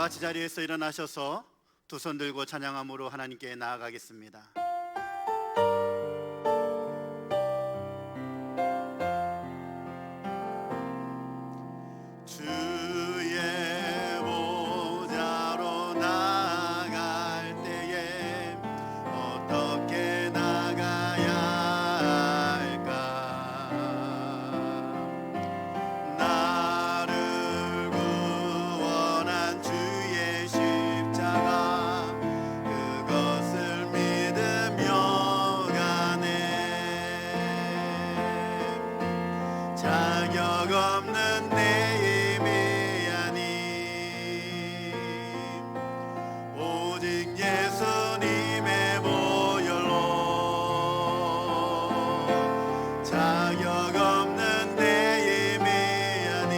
같이 자리에서 일어나셔서 두 손 들고 찬양함으로 하나님께 나아가겠습니다. 주의 보좌로 나아갈 때에 어떻게 나가야 할까? 나를 구원한 주의 십자가, 그것을 믿으며 가네. 자격 없는 내 힘이 아닌 오직 예수님의 보혈로, 자격 없는 내 힘이 아닌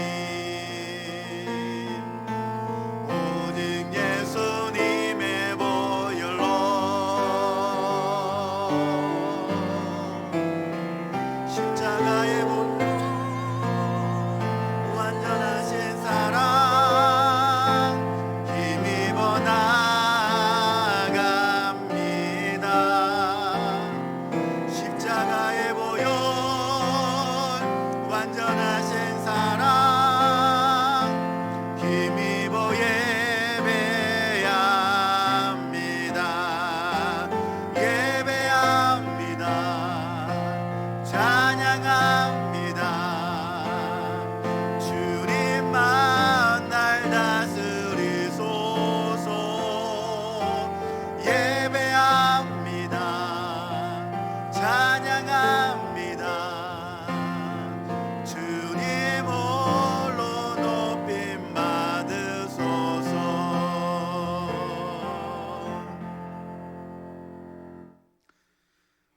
오직 예수님의 보혈로, 십자가의 보혈로 완전하신 사랑 힘입어 나아갑니다. 십자가의 보혈 완전하신 사랑 힘입어 예배합니다. 예배합니다. 찬양합니다. 주님만 날 다스리소서. 예배합니다. 찬양합니다. 주님 홀로 높임 받으소서.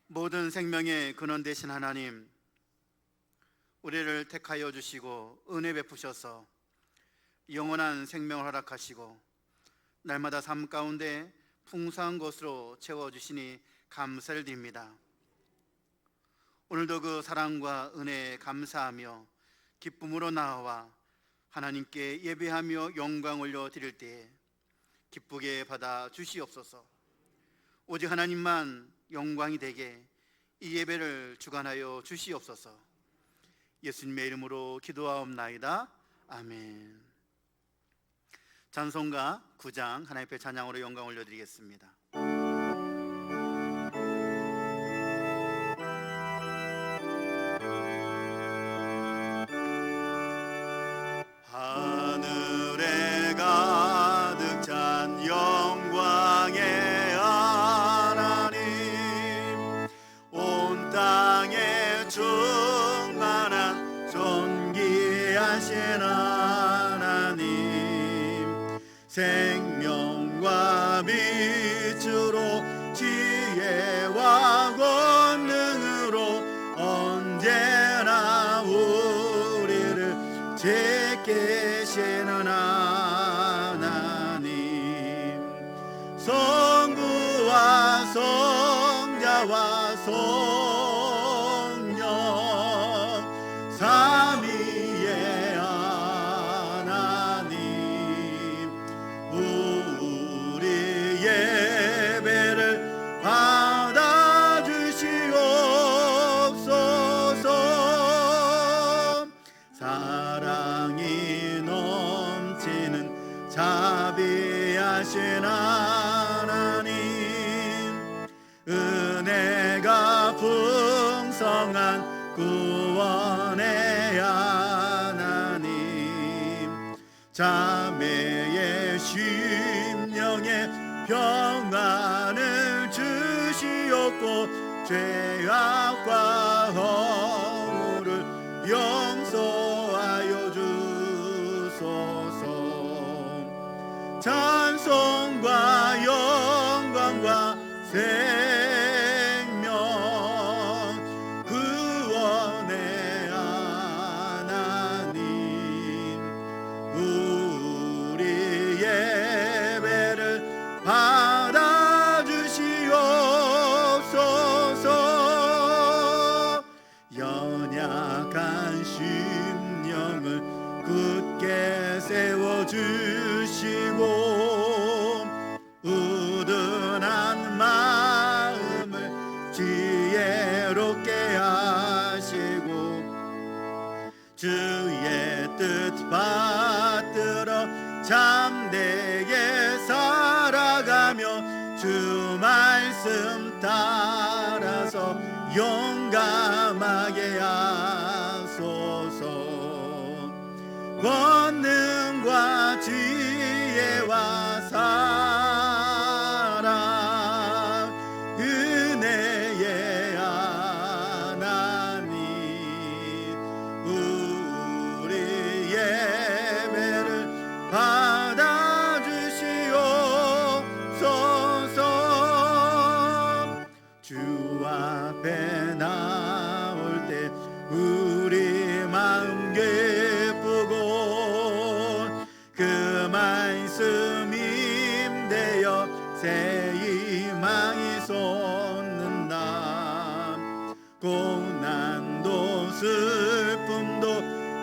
모든 생명의 근원 되신 하나님, 우리를 택하여 주시고 은혜 베푸셔서 영원한 생명을 허락하시고 날마다 삶 가운데 풍성한 것으로 채워주시니 감사를 드립니다. 오늘도 그 사랑과 은혜에 감사하며 기쁨으로 나와 하나님께 예배하며 영광 올려드릴 때에 기쁘게 받아 주시옵소서. 오직 하나님만 영광이 되게 이 예배를 주관하여 주시옵소서. 예수님의 이름으로 기도하옵나이다. 아멘. 찬송가 9장 하나님 앞에 찬양으로 영광 올려드리겠습니다. 하늘에 가득 찬 영광의 하나님, 온 땅에 충만한 존귀하신 하나님, 생명과 빛으로 지혜와 권능으로 언제나 우리를 지키시는 하나님, 성부와 성자와 성령 삼위의 하나님, 우리 예배를 받아주시옵소서. 사랑이 넘치는 자비하신 하나님, 은혜가 풍성한 구원의 하나님, 자매의 심령에 평안을 주시옵고 죄악과 허물을 용서하여 주소서. 찬송과 영광과 생명 구원의 하나님, 우리 예배를 받아주시옵소서. 연약한 심령을 굳게 세워주시고 주의 뜻 받들어 참되게 살아가며 주 말씀 따라서 용감하게 하소서. 권능과 지혜와 사랑 은혜의 하나님 우리 예배를 받아주시옵소서. 주 앞에 나올 때 우리 마음 기쁘고 그 말씀 임되어 새 희망이 솟는다. 고난도 슬픔도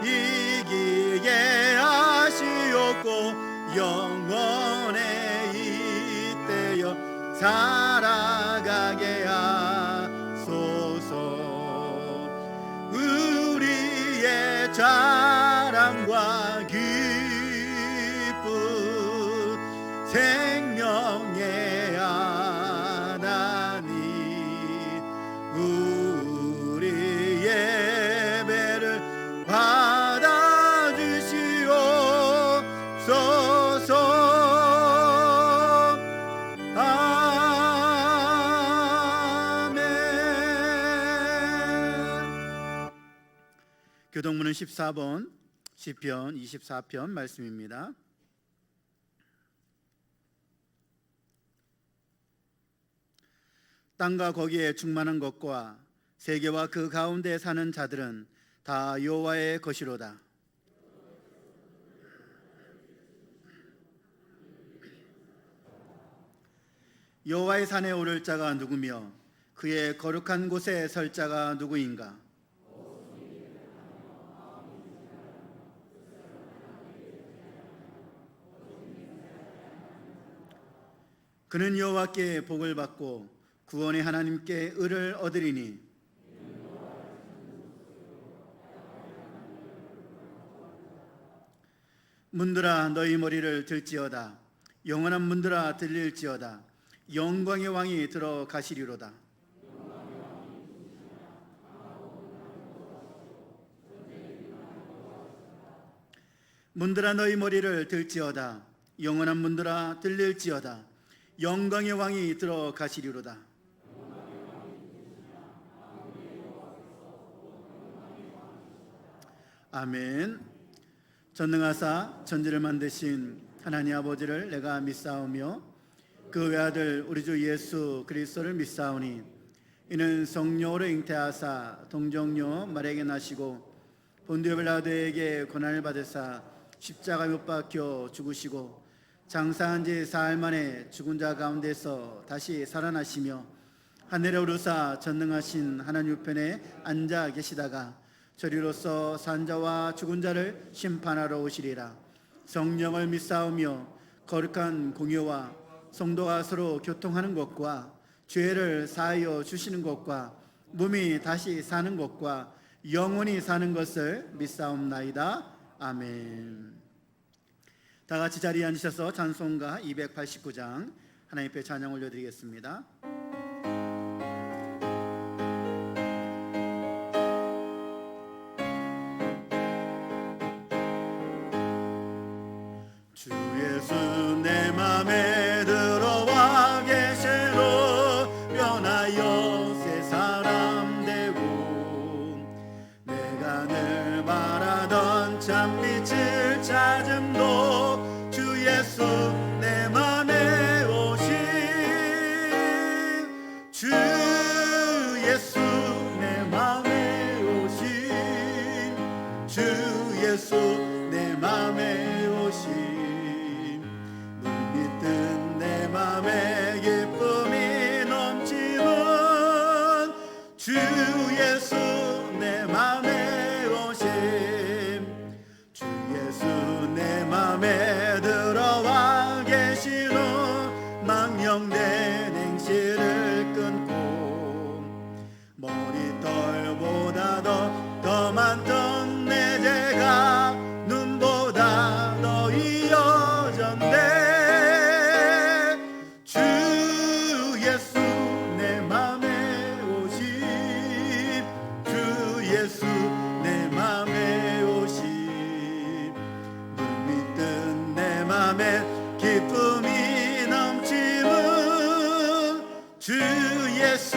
이기게 하시옵고 영원에 잇대어 살아가게 하소서. 우리의 자랑과 기쁨 생명의 하나님 우리 예배를 받아주시옵소서. 교동문은 14번 시편 24편 말씀입니다. 땅과 거기에 충만한 것과 세계와 그 가운데 사는 자들은 다 여호와의 것이로다. 여호와의 산에 오를 자가 누구며 그의 거룩한 곳에 설 자가 누구인가? 그는 여호와께 복을 받고 구원의 하나님께 의를 얻으리니 문들아 너희 머리를 들지어다. 영원한 문들아 들릴지어다. 영광의 왕이 들어가시리로다. 문들아 너희 머리를 들지어다. 영원한 문들아 들릴지어다. 영광의 왕이 들어가시리로다. 아멘. 전능하사 천지를 만드신 하나님 아버지를 내가 믿사오며 그 외아들 우리 주 예수 그리스도를 믿사오니 이는 성령으로 잉태하사 동정녀 마리아에게 나시고 본디오 빌라도에게 고난을 받으사 십자가 못 박혀 죽으시고 장사한 지 사흘 만에 죽은 자 가운데서 다시 살아나시며 하늘에 오르사 전능하신 하나님 우편에 앉아 계시다가 저리로서 산자와 죽은 자를 심판하러 오시리라. 성령을 믿사오며 거룩한 공효와 성도가 서로 교통하는 것과 죄를 사하여 주시는 것과 몸이 다시 사는 것과 영원히 사는 것을 믿사옵나이다. 아멘. 다 같이 자리에 앉으셔서 찬송가 289장 하나님 앞에 찬양 올려드리겠습니다. 주 예수 내 맘에 들어와 계시로 변하여 새 사람 되고 내가 늘 바라던 참빛을 찾음도 주 예수 내 맘에 오신 주 예수 내 맘에 오신 주 예수 내 맘에 오신 물밑은 내 맘에 기쁨이 넘치는 주 예수 내 맘에 오신 주 예수 내 맘에 들어와 계시는 망령된 행실을 끊고 머리털보다 더 많던 내 죄 맘에 기쁨이 넘치는 주 예수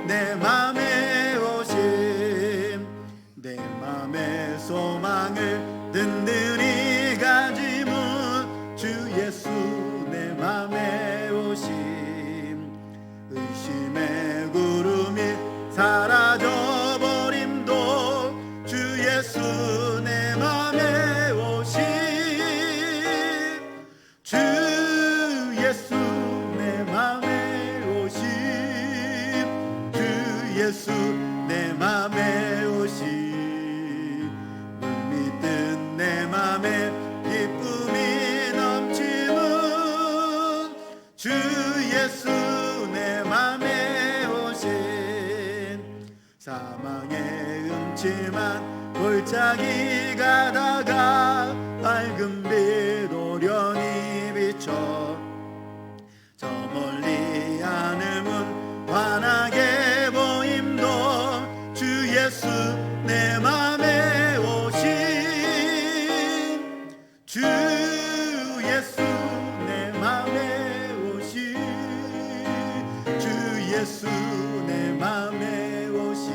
내 맘에 오심 내 맘에 소망을 든든히 가지문 주 예수 내 맘에 오심 의심의 구름이 사라져버림도 주 예수 내 맘에 오심 주 예수 내 맘에 오심 주 예수 내 맘에 오심 물밑은 내 맘에 기쁨이 넘치는 주 예수 내 맘에 오심 사망의 음침한 골짜기 가다가 밝은 빛 오련히 비춰 저 멀리 하늘문 환하게 보임도 주 예수 내 맘에 오심 주 예수 내 맘에 오심 주 예수 내 맘에 오심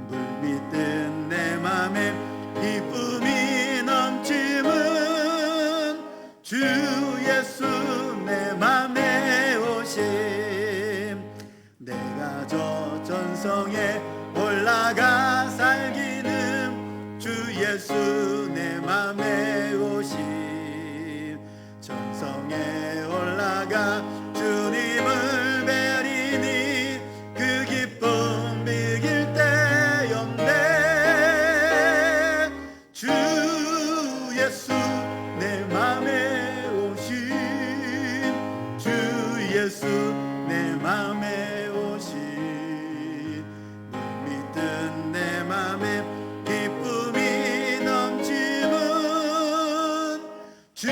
물밑은 내 맘에 기쁨이 넘치는 주 예수 내 맘에 오심 내가 저 전성에 올라가 살기는 주 예수 내 맘에 오심 전성에 올라가 주님을 뵈리니 그 기쁨 비길 때였네 주 예수 내 맘에 오심 주 예수 내 맘에 오심 물밑은 내 맘에 기쁨이 넘치는 주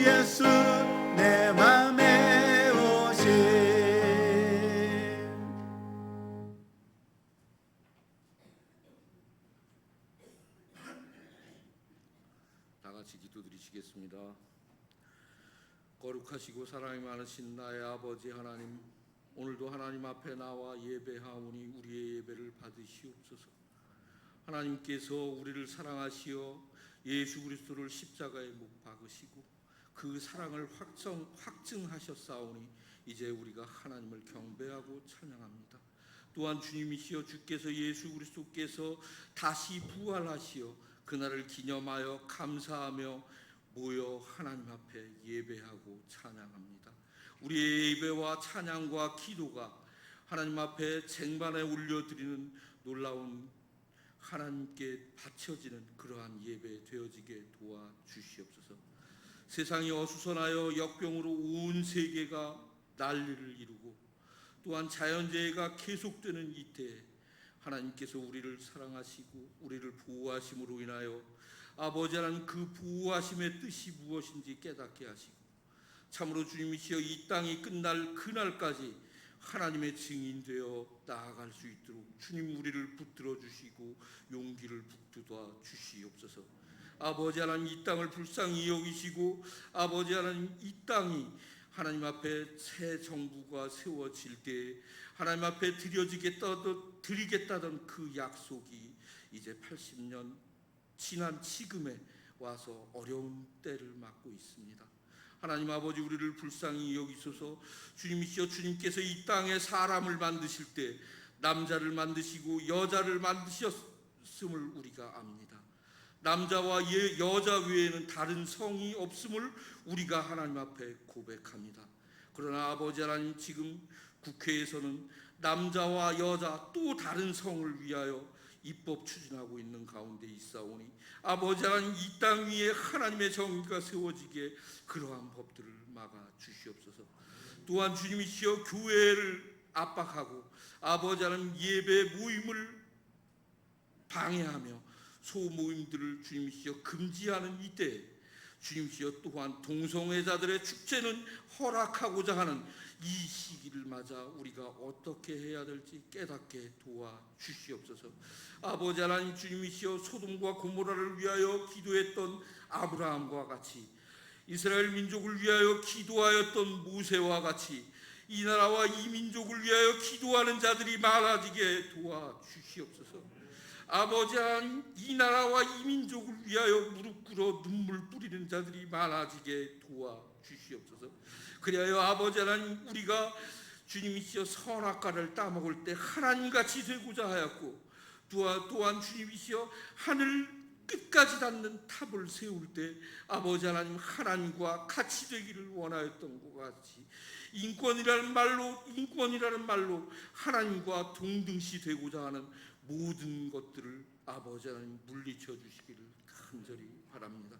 예수 내 맘에 오심 다 같이 기도드리시겠습니다. 거룩하시고 사랑이 많으신 나의 아버지 하나님, 오늘도 하나님 앞에 나와 예배하오니 우리의 예배를 받으시옵소서. 하나님께서 우리를 사랑하시어 예수 그리스도를 십자가에 못 박으시고 그 사랑을 확증하셨사오니 이제 우리가 하나님을 경배하고 찬양합니다. 또한 주님이시여 주께서 예수 그리스도께서 다시 부활하시어 그날을 기념하여 감사하며 모여 하나님 앞에 예배하고 찬양합니다. 우리의 예배와 찬양과 기도가 하나님 앞에 쟁반에 올려드리는 놀라운 하나님께 바쳐지는 그러한 예배 되어지게 도와주시옵소서. 세상이 어수선하여 역병으로 온 세계가 난리를 이루고 또한 자연재해가 계속되는 이때에 하나님께서 우리를 사랑하시고 우리를 보호하심으로 인하여 아버지 하나님 그 보호하심의 뜻이 무엇인지 깨닫게 하시고 참으로 주님이시여 이 땅이 끝날 그날까지 하나님의 증인되어 나아갈 수 있도록 주님 우리를 붙들어 주시고 용기를 북돋아 주시옵소서. 아버지 하나님 이 땅을 불쌍히 여기시고 아버지 하나님 이 땅이 하나님 앞에 새 정부가 세워질 때 하나님 앞에 드리겠다던 그 약속이 이제 80년 지난 지금에 와서 어려운 때를 맞고 있습니다. 하나님 아버지 우리를 불쌍히 여기소서. 주님이시여 주님께서 이 땅에 사람을 만드실 때 남자를 만드시고 여자를 만드셨음을 우리가 압니다. 남자와 여자 외에는 다른 성이 없음을 우리가 하나님 앞에 고백합니다. 그러나 아버지 하나님 지금 국회에서는 남자와 여자 또 다른 성을 위하여 입법 추진하고 있는 가운데 있사오니 아버지 하나님 이 땅 위에 하나님의 정의가 세워지게 그러한 법들을 막아 주시옵소서. 또한 주님이시여 교회를 압박하고 아버지 하나님 예배 모임을 방해하며 소모임들을 주님이시여 금지하는 이때 주님이시여 또한 동성애자들의 축제는 허락하고자 하는 이 시기를 맞아 우리가 어떻게 해야 될지 깨닫게 도와주시옵소서. 아버지 하나님 주님이시여 소돔과 고모라를 위하여 기도했던 아브라함과 같이 이스라엘 민족을 위하여 기도하였던 모세와 같이 이 나라와 이 민족을 위하여 기도하는 자들이 많아지게 도와주시옵소서. 아버지 하나님, 이 나라와 이 민족을 위하여 무릎 꿇어 눈물 뿌리는 자들이 많아지게 도와주시옵소서. 그리하여 아버지 하나님, 우리가 주님이시여 선악과를 따먹을 때 하나님같이 되고자 하였고, 또한 주님이시여 하늘 끝까지 닿는 탑을 세울 때 아버지 하나님, 하나님과 같이 되기를 원하였던 것 같이 인권이라는 말로 하나님과 동등시 되고자 하는 모든 것들을 아버지 하나님 물리쳐 주시기를 간절히 바랍니다.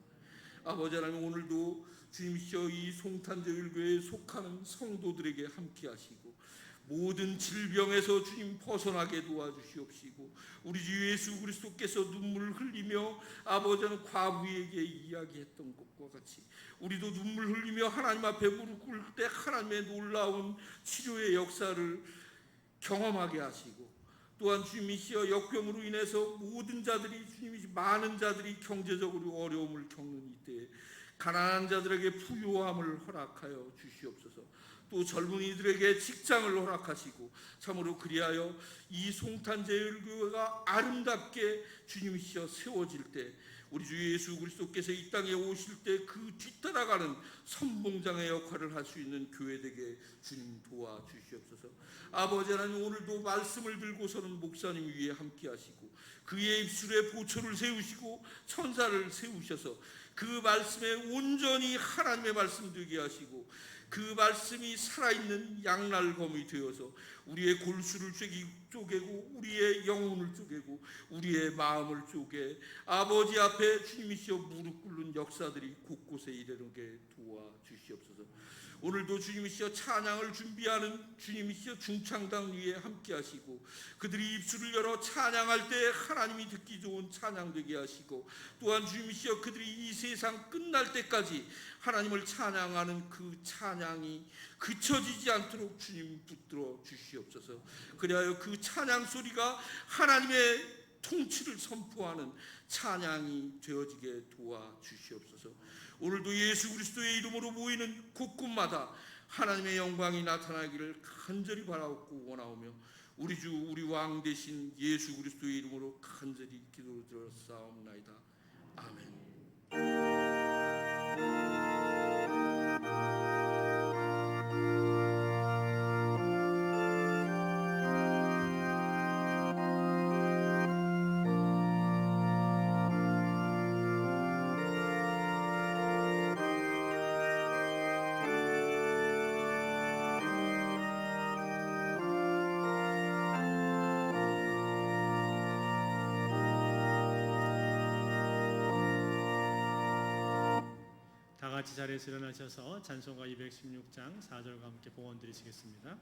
아버지 하나님, 오늘도 주님이시여 이 송탄제일교회에 속하는 성도들에게 함께 하시고 모든 질병에서 주님 벗어나게 도와주시옵시고, 우리 주 예수 그리스도께서 눈물 흘리며 아버지 하나님 과부에게 이야기했던 것과 같이 우리도 눈물 흘리며 하나님 앞에 무릎 꿇을 때 하나님의 놀라운 치료의 역사를 경험하게 하시고, 또한 주님이시여 역병으로 인해서 많은 자들이 경제적으로 어려움을 겪는 이때에 가난한 자들에게 부요함을 허락하여 주시옵소서. 또 젊은이들에게 직장을 허락하시고, 참으로 그리하여 이 송탄제일교회가 아름답게 주님이시여 세워질 때 우리 주 예수 그리스도께서 이 땅에 오실 때 그 뒤따라가는 선봉장의 역할을 할 수 있는 교회되게 주님 도와주시옵소서. 아버지 하나님, 오늘도 말씀을 들고서는 목사님 위에 함께 하시고 그의 입술에 보초를 세우시고 천사를 세우셔서 그 말씀에 온전히 하나님의 말씀 되게 하시고, 그 말씀이 살아있는 양날검이 되어서 우리의 골수를 쪼개고 우리의 영혼을 쪼개고 우리의 마음을 쪼개 아버지 앞에 주님이시여 무릎 꿇는 역사들이 곳곳에 이르게 도와주시옵소서. 오늘도 주님이시여 찬양을 준비하는 주님이시여 중창당 위에 함께 하시고 그들이 입술을 열어 찬양할 때 하나님이 듣기 좋은 찬양 되게 하시고, 또한 주님이시여 그들이 이 세상 끝날 때까지 하나님을 찬양하는 그 찬양이 그쳐지지 않도록 주님 붙들어 주시옵소서. 그리하여 그 찬양 소리가 하나님의 통치를 선포하는 찬양이 되어지게 도와주시옵소서. 오늘도 예수 그리스도의 이름으로 모이는 곳곳마다 하나님의 영광이 나타나기를 간절히 바라옵고 원하오며, 우리 주 우리 왕 되신 예수 그리스도의 이름으로 간절히 기도드렸사옵나이다. 아멘. 다 같이 자리에서 일어나셔서 찬송가 216장 4절과 함께 봉헌 드리시겠습니다.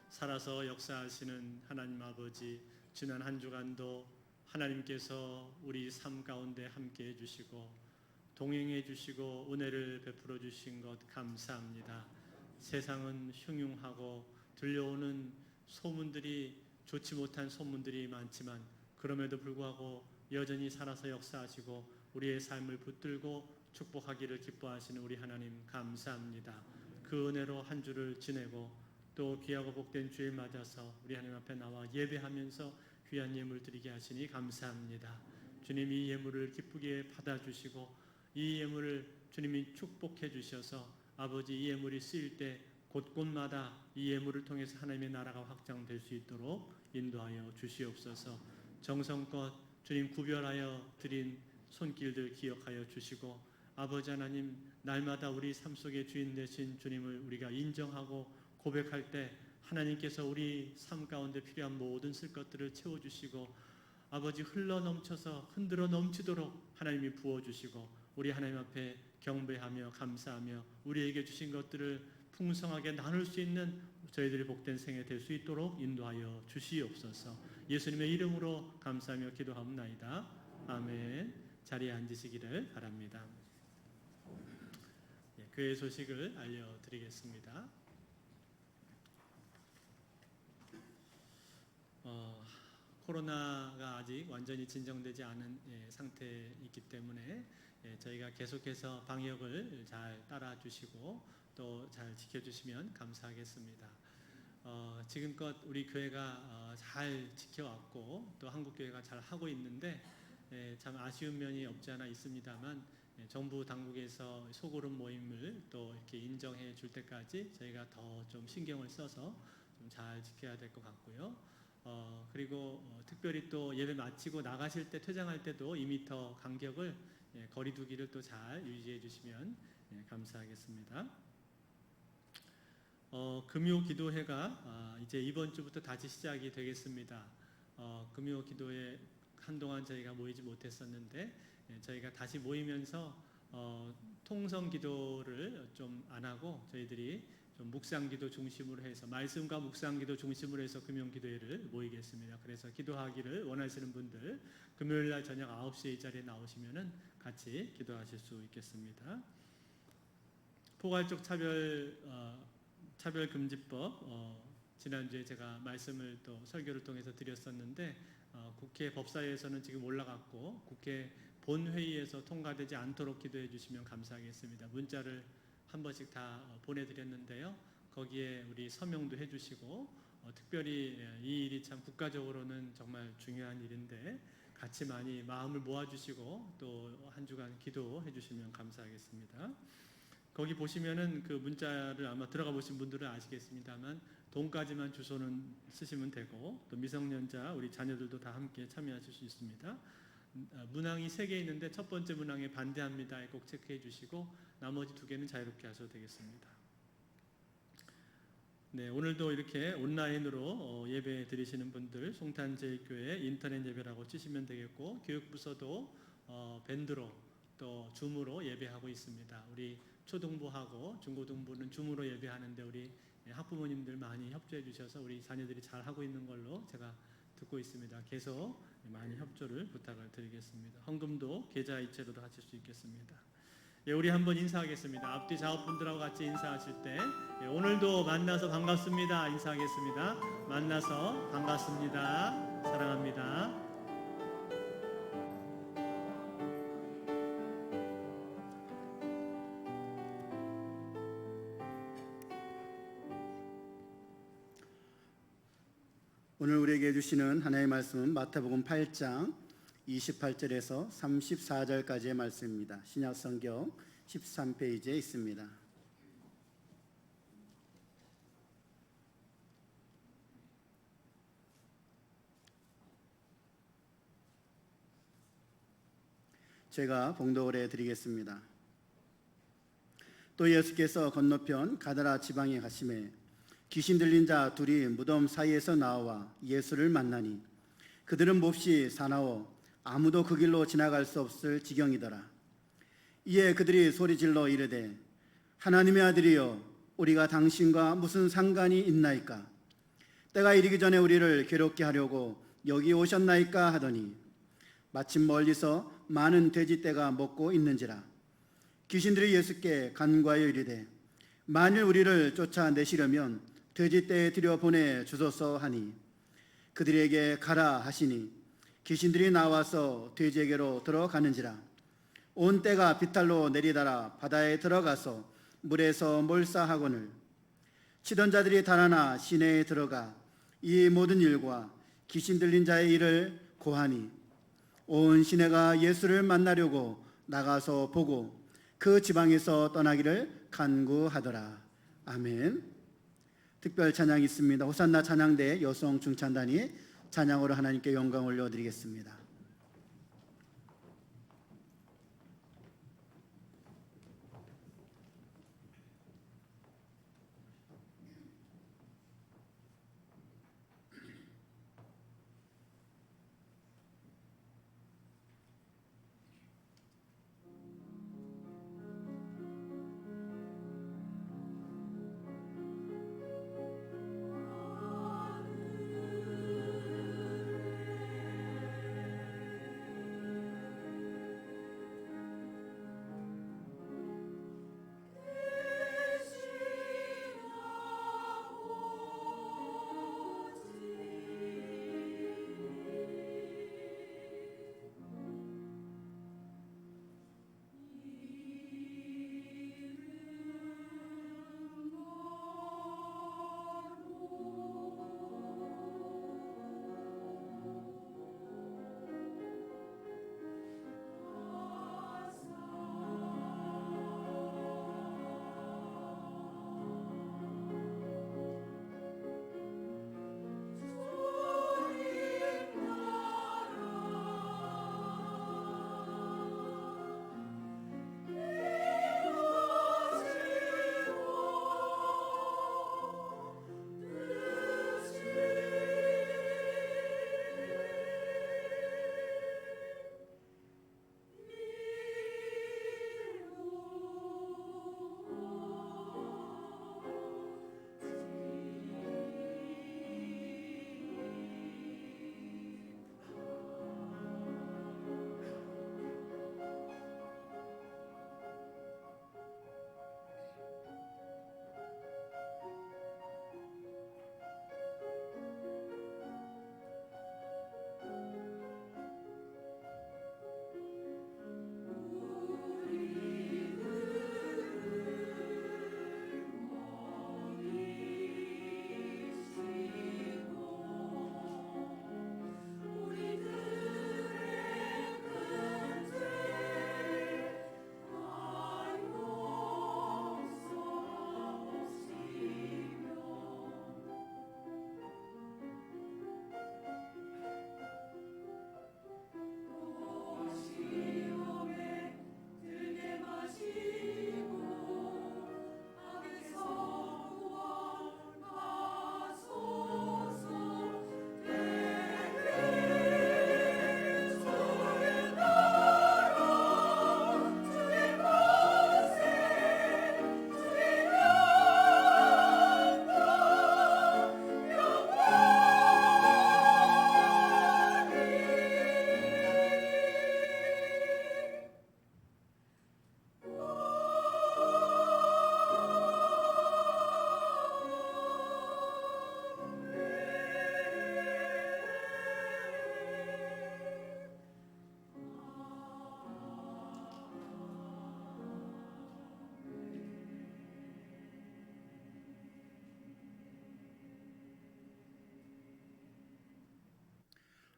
살아서 역사하시는 하나님 아버지, 지난 한 주간도 하나님께서 우리 삶 가운데 함께 해주시고 동행해 주시고 은혜를 베풀어 주신 것 감사합니다. 세상은 흉흉하고 들려오는 소문들이 좋지 못한 소문들이 많지만 그럼에도 불구하고 여전히 살아서 역사하시고 우리의 삶을 붙들고 축복하기를 기뻐하시는 우리 하나님 감사합니다. 그 은혜로 한 주를 지내고 또 귀하고 복된 주일 맞아서 우리 하나님 앞에 나와 예배하면서 귀한 예물 드리게 하시니 감사합니다. 주님 이 예물을 기쁘게 받아주시고 이 예물을 주님이 축복해 주셔서 아버지 이 예물이 쓰일 때 곳곳마다 이 예물을 통해서 하나님의 나라가 확장될 수 있도록 인도하여 주시옵소서. 정성껏 주님 구별하여 드린 손길들 기억하여 주시고 아버지 하나님 날마다 우리 삶 속에 주인 되신 주님을 우리가 인정하고 고백할 때 하나님께서 우리 삶 가운데 필요한 모든 쓸 것들을 채워주시고 아버지 흘러 넘쳐서 흔들어 넘치도록 하나님이 부어주시고 우리 하나님 앞에 경배하며 감사하며 우리에게 주신 것들을 풍성하게 나눌 수 있는 저희들이 복된 생애 될 수 있도록 인도하여 주시옵소서. 예수님의 이름으로 감사하며 기도하옵나이다. 아멘. 자리에 앉으시기를 바랍니다. 교회 소식을 알려드리겠습니다. 코로나가 아직 완전히 진정되지 않은 상태이기 때문에 저희가 계속해서 방역을 잘 따라주시고 또 잘 지켜주시면 감사하겠습니다. 지금껏 우리 교회가 잘 지켜왔고 또 한국교회가 잘 하고 있는데 참 아쉬운 면이 없지 않아 있습니다만 정부 당국에서 소그룹 모임을 또 이렇게 인정해 줄 때까지 저희가 더 좀 신경을 써서 좀 잘 지켜야 될 것 같고요. 그리고 특별히 또 예배 마치고 나가실 때 퇴장할 때도 2m 간격을 거리 두기를 또 잘 유지해 주시면 감사하겠습니다. 금요 기도회가 이제 이번 주부터 다시 시작이 되겠습니다. 금요 기도회 한동안 저희가 모이지 못했었는데 저희가 다시 모이면서 통성 기도를 좀 안 하고 저희들이 좀 묵상기도 중심으로 해서 말씀과 묵상기도 중심으로 해서 금요기도회를 모이겠습니다. 그래서 기도하기를 원하시는 분들 금요일날 저녁 9시에 이 자리에 나오시면은 같이 기도하실 수 있겠습니다. 포괄적 차별금지법 지난주에 제가 말씀을 또 설교를 통해서 드렸었는데 국회 법사위에서는 지금 올라갔고 국회 본회의에서 통과되지 않도록 기도해 주시면 감사하겠습니다. 문자를 한 번씩 다 보내드렸는데요. 거기에 우리 서명도 해주시고 특별히 이 일이 참 국가적으로는 정말 중요한 일인데 같이 많이 마음을 모아주시고 또 한 주간 기도해 주시면 감사하겠습니다. 거기 보시면은 그 문자를 아마 들어가 보신 분들은 아시겠습니다만 돈까지만 주소는 쓰시면 되고 또 미성년자 우리 자녀들도 다 함께 참여하실 수 있습니다. 문항이 3개 있는데 첫 번째 문항에 반대합니다에 꼭 체크해 주시고 나머지 2개는 자유롭게 하셔도 되겠습니다. 네, 오늘도 이렇게 온라인으로 예배 드리시는 분들 송탄제일교회 인터넷 예배라고 치시면 되겠고 교육부서도 밴드로 또 줌으로 예배하고 있습니다. 우리 초등부하고 중고등부는 줌으로 예배하는데 우리 학부모님들 많이 협조해 주셔서 우리 자녀들이 잘 하고 있는 걸로 제가 듣고 있습니다. 계속 많이 협조를 부탁을 드리겠습니다. 헌금도 계좌이체로도 하실 수 있겠습니다. 우리 한번 인사하겠습니다. 앞뒤 좌우분들하고 같이 인사하실 때 오늘도 만나서 반갑습니다. 인사하겠습니다. 만나서 반갑습니다. 사랑합니다. 오늘 우리에게 주시는 하나님의 말씀은 마태복음 8장 28절에서 34절까지의 말씀입니다. 신약성경 13페이지에 있습니다. 제가 봉독을 해드리겠습니다. 또 예수께서 건너편 가다라 지방에 가시매 귀신 들린 자 둘이 무덤 사이에서 나와 예수를 만나니 그들은 몹시 사나워 아무도 그 길로 지나갈 수 없을 지경이더라. 이에 그들이 소리질러 이르되 하나님의 아들이여 우리가 당신과 무슨 상관이 있나이까? 때가 이르기 전에 우리를 괴롭게 하려고 여기 오셨나이까 하더니 마침 멀리서 많은 돼지떼가 먹고 있는지라. 귀신들이 예수께 간과하여 이르되 만일 우리를 쫓아내시려면 돼지떼에 들여보내 주소서 하니 그들에게 가라 하시니 귀신들이 나와서 돼지에게로 들어가는지라. 온 떼가 비탈로 내리달아 바다에 들어가서 물에서 몰사하거늘 치던 자들이 달아나 시내에 들어가 이 모든 일과 귀신 들린 자의 일을 고하니 온 시내가 예수를 만나려고 나가서 보고 그 지방에서 떠나기를 간구하더라. 아멘. 특별 찬양이 있습니다. 호산나 찬양대 여성 중찬단이 찬양으로 하나님께 영광 올려드리겠습니다.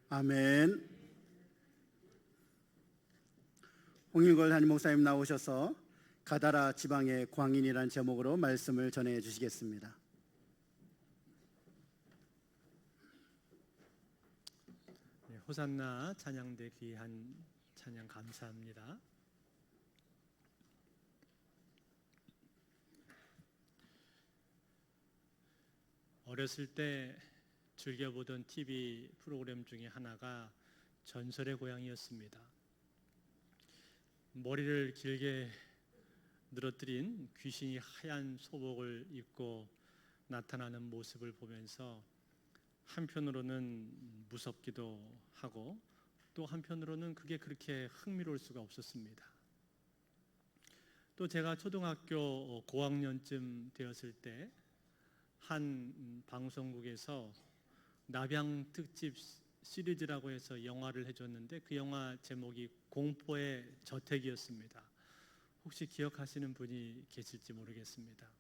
아멘. 홍일걸 담임 목사님 나오셔서 가다라 지방의 광인이라는 제목으로 말씀을 전해 주시겠습니다. 네, 호산나 찬양대 귀한 찬양 감사합니다. 어렸을 때 즐겨보던 TV 프로그램 중에 하나가 전설의 고향이었습니다. 머리를 길게 늘어뜨린 귀신이 하얀 소복을 입고 나타나는 모습을 보면서 한편으로는 무섭기도 하고 또 한편으로는 그게 그렇게 흥미로울 수가 없었습니다. 또 제가 초등학교 고학년쯤 되었을 때 한 방송국에서 남양 특집 시리즈라고 해서 영화를 해줬는데 그 영화 제목이 공포의 저택이었습니다. 혹시 기억하시는 분이 계실지 모르겠습니다.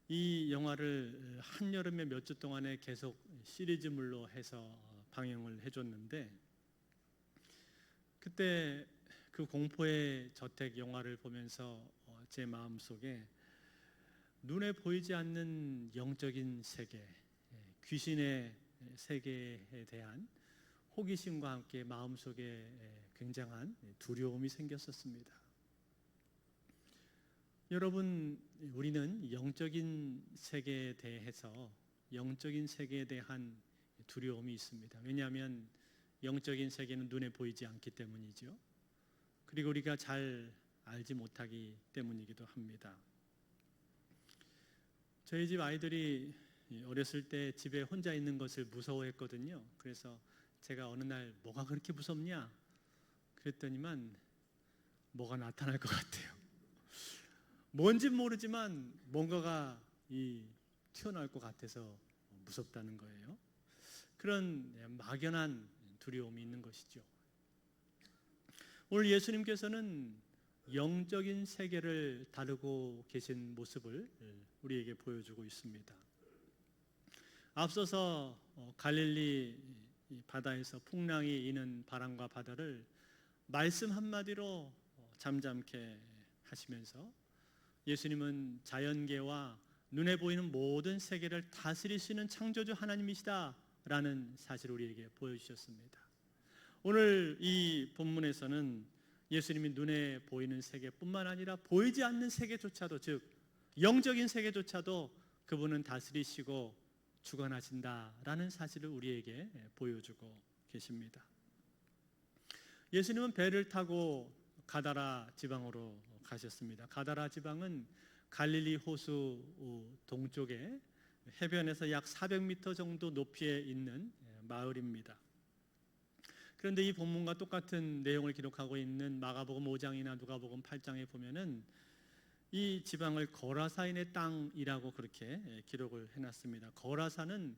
이 영화를 한여름에 몇 주 동안에 계속 시리즈물로 해서 방영을 해줬는데 그때 그 공포의 저택 영화를 보면서 제 마음속에 눈에 보이지 않는 영적인 세계, 귀신의 세계에 대한 호기심과 함께 마음속에 굉장한 두려움이 생겼었습니다. 여러분, 우리는 영적인 세계에 대해서 영적인 세계에 대한 두려움이 있습니다. 왜냐하면 영적인 세계는 눈에 보이지 않기 때문이죠. 그리고 우리가 잘 알지 못하기 때문이기도 합니다. 저희 집 아이들이 어렸을 때 집에 혼자 있는 것을 무서워했거든요. 그래서 제가 어느 날 뭐가 그렇게 무섭냐? 그랬더니만 뭐가 나타날 것 같아요. 뭔진 모르지만 뭔가가 튀어나올 것 같아서 무섭다는 거예요. 그런 막연한 두려움이 있는 것이죠. 오늘 예수님께서는 영적인 세계를 다루고 계신 모습을 우리에게 보여주고 있습니다. 앞서서 갈릴리 바다에서 풍랑이 이는 바람과 바다를 말씀 한마디로 잠잠케 하시면서 예수님은 자연계와 눈에 보이는 모든 세계를 다스리시는 창조주 하나님이시다라는 사실을 우리에게 보여주셨습니다. 오늘 이 본문에서는 예수님이 눈에 보이는 세계뿐만 아니라 보이지 않는 세계조차도, 즉 영적인 세계조차도 그분은 다스리시고 주관하신다라는 사실을 우리에게 보여주고 계십니다. 예수님은 배를 타고 가다라 지방으로 가셨습니다. 가다라 지방은 갈릴리 호수 동쪽에 해변에서 약 400m 정도 높이에 있는 마을입니다. 그런데 이 본문과 똑같은 내용을 기록하고 있는 마가복음 5장이나 누가복음 8장에 보면은 이 지방을 거라사인의 땅이라고 그렇게 기록을 해놨습니다. 거라사는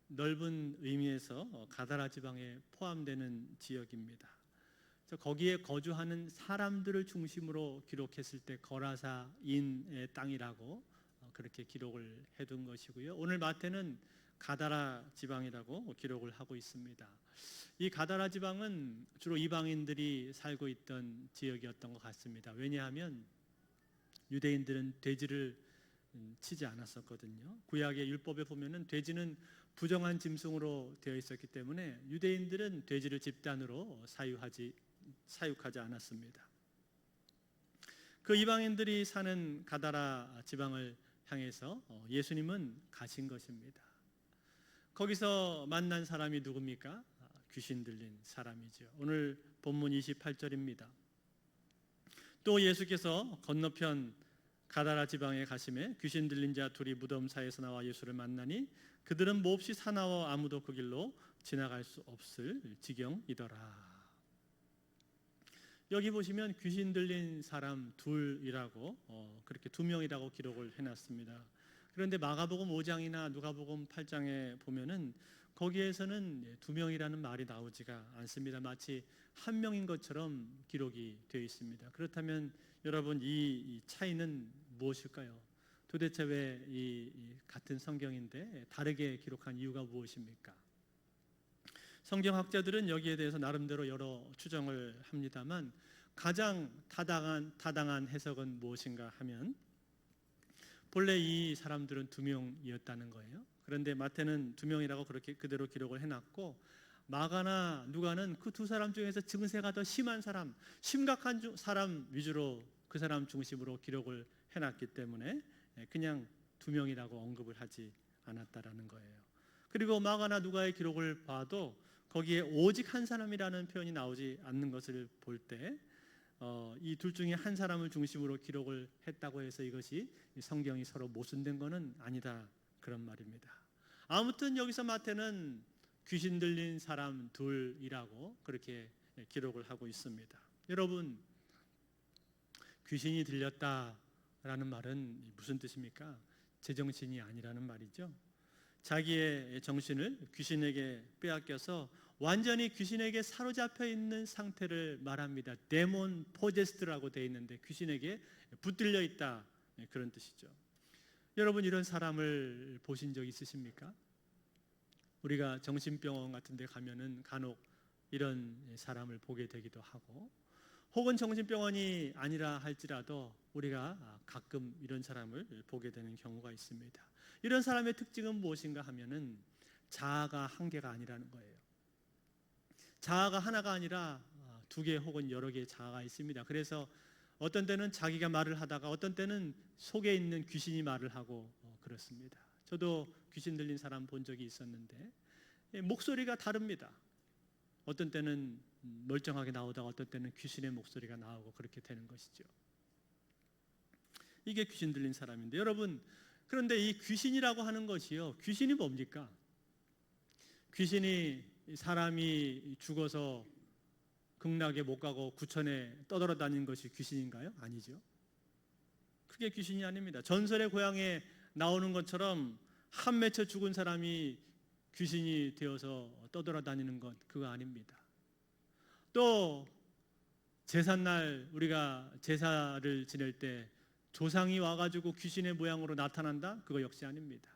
넓은 의미에서 가다라 지방에 포함되는 지역입니다. 거기에 거주하는 사람들을 중심으로 기록했을 때 거라사인의 땅이라고 그렇게 기록을 해둔 것이고요. 오늘 마태는 가다라 지방이라고 기록을 하고 있습니다. 이 가다라 지방은 주로 이방인들이 살고 있던 지역이었던 것 같습니다. 왜냐하면 유대인들은 돼지를 치지 않았었거든요. 구약의 율법에 보면은 돼지는 부정한 짐승으로 되어 있었기 때문에 유대인들은 돼지를 집단으로 사육하지 않았습니다. 그 이방인들이 사는 가다라 지방을 향해서 예수님은 가신 것입니다. 거기서 만난 사람이 누굽니까? 귀신 들린 사람이죠. 오늘 본문 28절입니다. 또 예수께서 건너편 가다라 지방에 가심에 귀신 들린 자 둘이 무덤 사이에서 나와 예수를 만나니 그들은 몹시 사나워 아무도 그 길로 지나갈 수 없을 지경이더라. 여기 보시면 귀신 들린 사람 둘이라고 그렇게 두 명이라고 기록을 해놨습니다. 그런데 마가복음 5장이나 누가복음 8장에 보면은 거기에서는 두 명이라는 말이 나오지가 않습니다. 마치 한 명인 것처럼 기록이 되어 있습니다. 그렇다면 여러분 이 차이는 무엇일까요? 도대체 왜 이 같은 성경인데 다르게 기록한 이유가 무엇입니까? 성경학자들은 여기에 대해서 나름대로 여러 추정을 합니다만 가장 타당한 해석은 무엇인가 하면 본래 이 사람들은 두 명이었다는 거예요. 그런데 마태는 두 명이라고 그렇게 그대로 기록을 해놨고 마가나 누가는 그 두 사람 중에서 증세가 더 심한 사람, 심각한 사람 위주로 그 사람 중심으로 기록을 해놨기 때문에 그냥 두 명이라고 언급을 하지 않았다라는 거예요. 그리고 마가나 누가의 기록을 봐도 거기에 오직 한 사람이라는 표현이 나오지 않는 것을 볼 때 이 둘 중에 한 사람을 중심으로 기록을 했다고 해서 이것이 성경이 서로 모순된 것은 아니다 그런 말입니다. 아무튼 여기서 마태는 귀신 들린 사람 둘이라고 그렇게 기록을 하고 있습니다. 여러분, 귀신이 들렸다라는 말은 무슨 뜻입니까? 제정신이 아니라는 말이죠. 자기의 정신을 귀신에게 빼앗겨서 완전히 귀신에게 사로잡혀 있는 상태를 말합니다. 데몬 포제스트라고 되어 있는데 귀신에게 붙들려 있다 그런 뜻이죠. 여러분 이런 사람을 보신 적 있으십니까? 우리가 정신병원 같은 데 가면은 간혹 이런 사람을 보게 되기도 하고, 혹은 정신병원이 아니라 할지라도 우리가 가끔 이런 사람을 보게 되는 경우가 있습니다. 이런 사람의 특징은 무엇인가 하면은 자아가 한 개가 아니라는 거예요. 자아가 하나가 아니라 두 개 혹은 여러 개의 자아가 있습니다. 그래서 어떤 때는 자기가 말을 하다가 어떤 때는 속에 있는 귀신이 말을 하고 그렇습니다. 저도 귀신 들린 사람 본 적이 있었는데 목소리가 다릅니다. 어떤 때는 멀쩡하게 나오다가 어떤 때는 귀신의 목소리가 나오고 그렇게 되는 것이죠. 이게 귀신 들린 사람인데, 여러분, 그런데 이 귀신이라고 하는 것이요, 귀신이 뭡니까? 귀신이 사람이 죽어서 극락에 못 가고 구천에 떠돌아다니는 것이 귀신인가요? 아니죠. 그게 귀신이 아닙니다. 전설의 고향에 나오는 것처럼 한 맺혀 죽은 사람이 귀신이 되어서 떠돌아다니는 것, 그거 아닙니다. 또 제삿날 우리가 제사를 지낼 때 조상이 와가지고 귀신의 모양으로 나타난다? 그거 역시 아닙니다.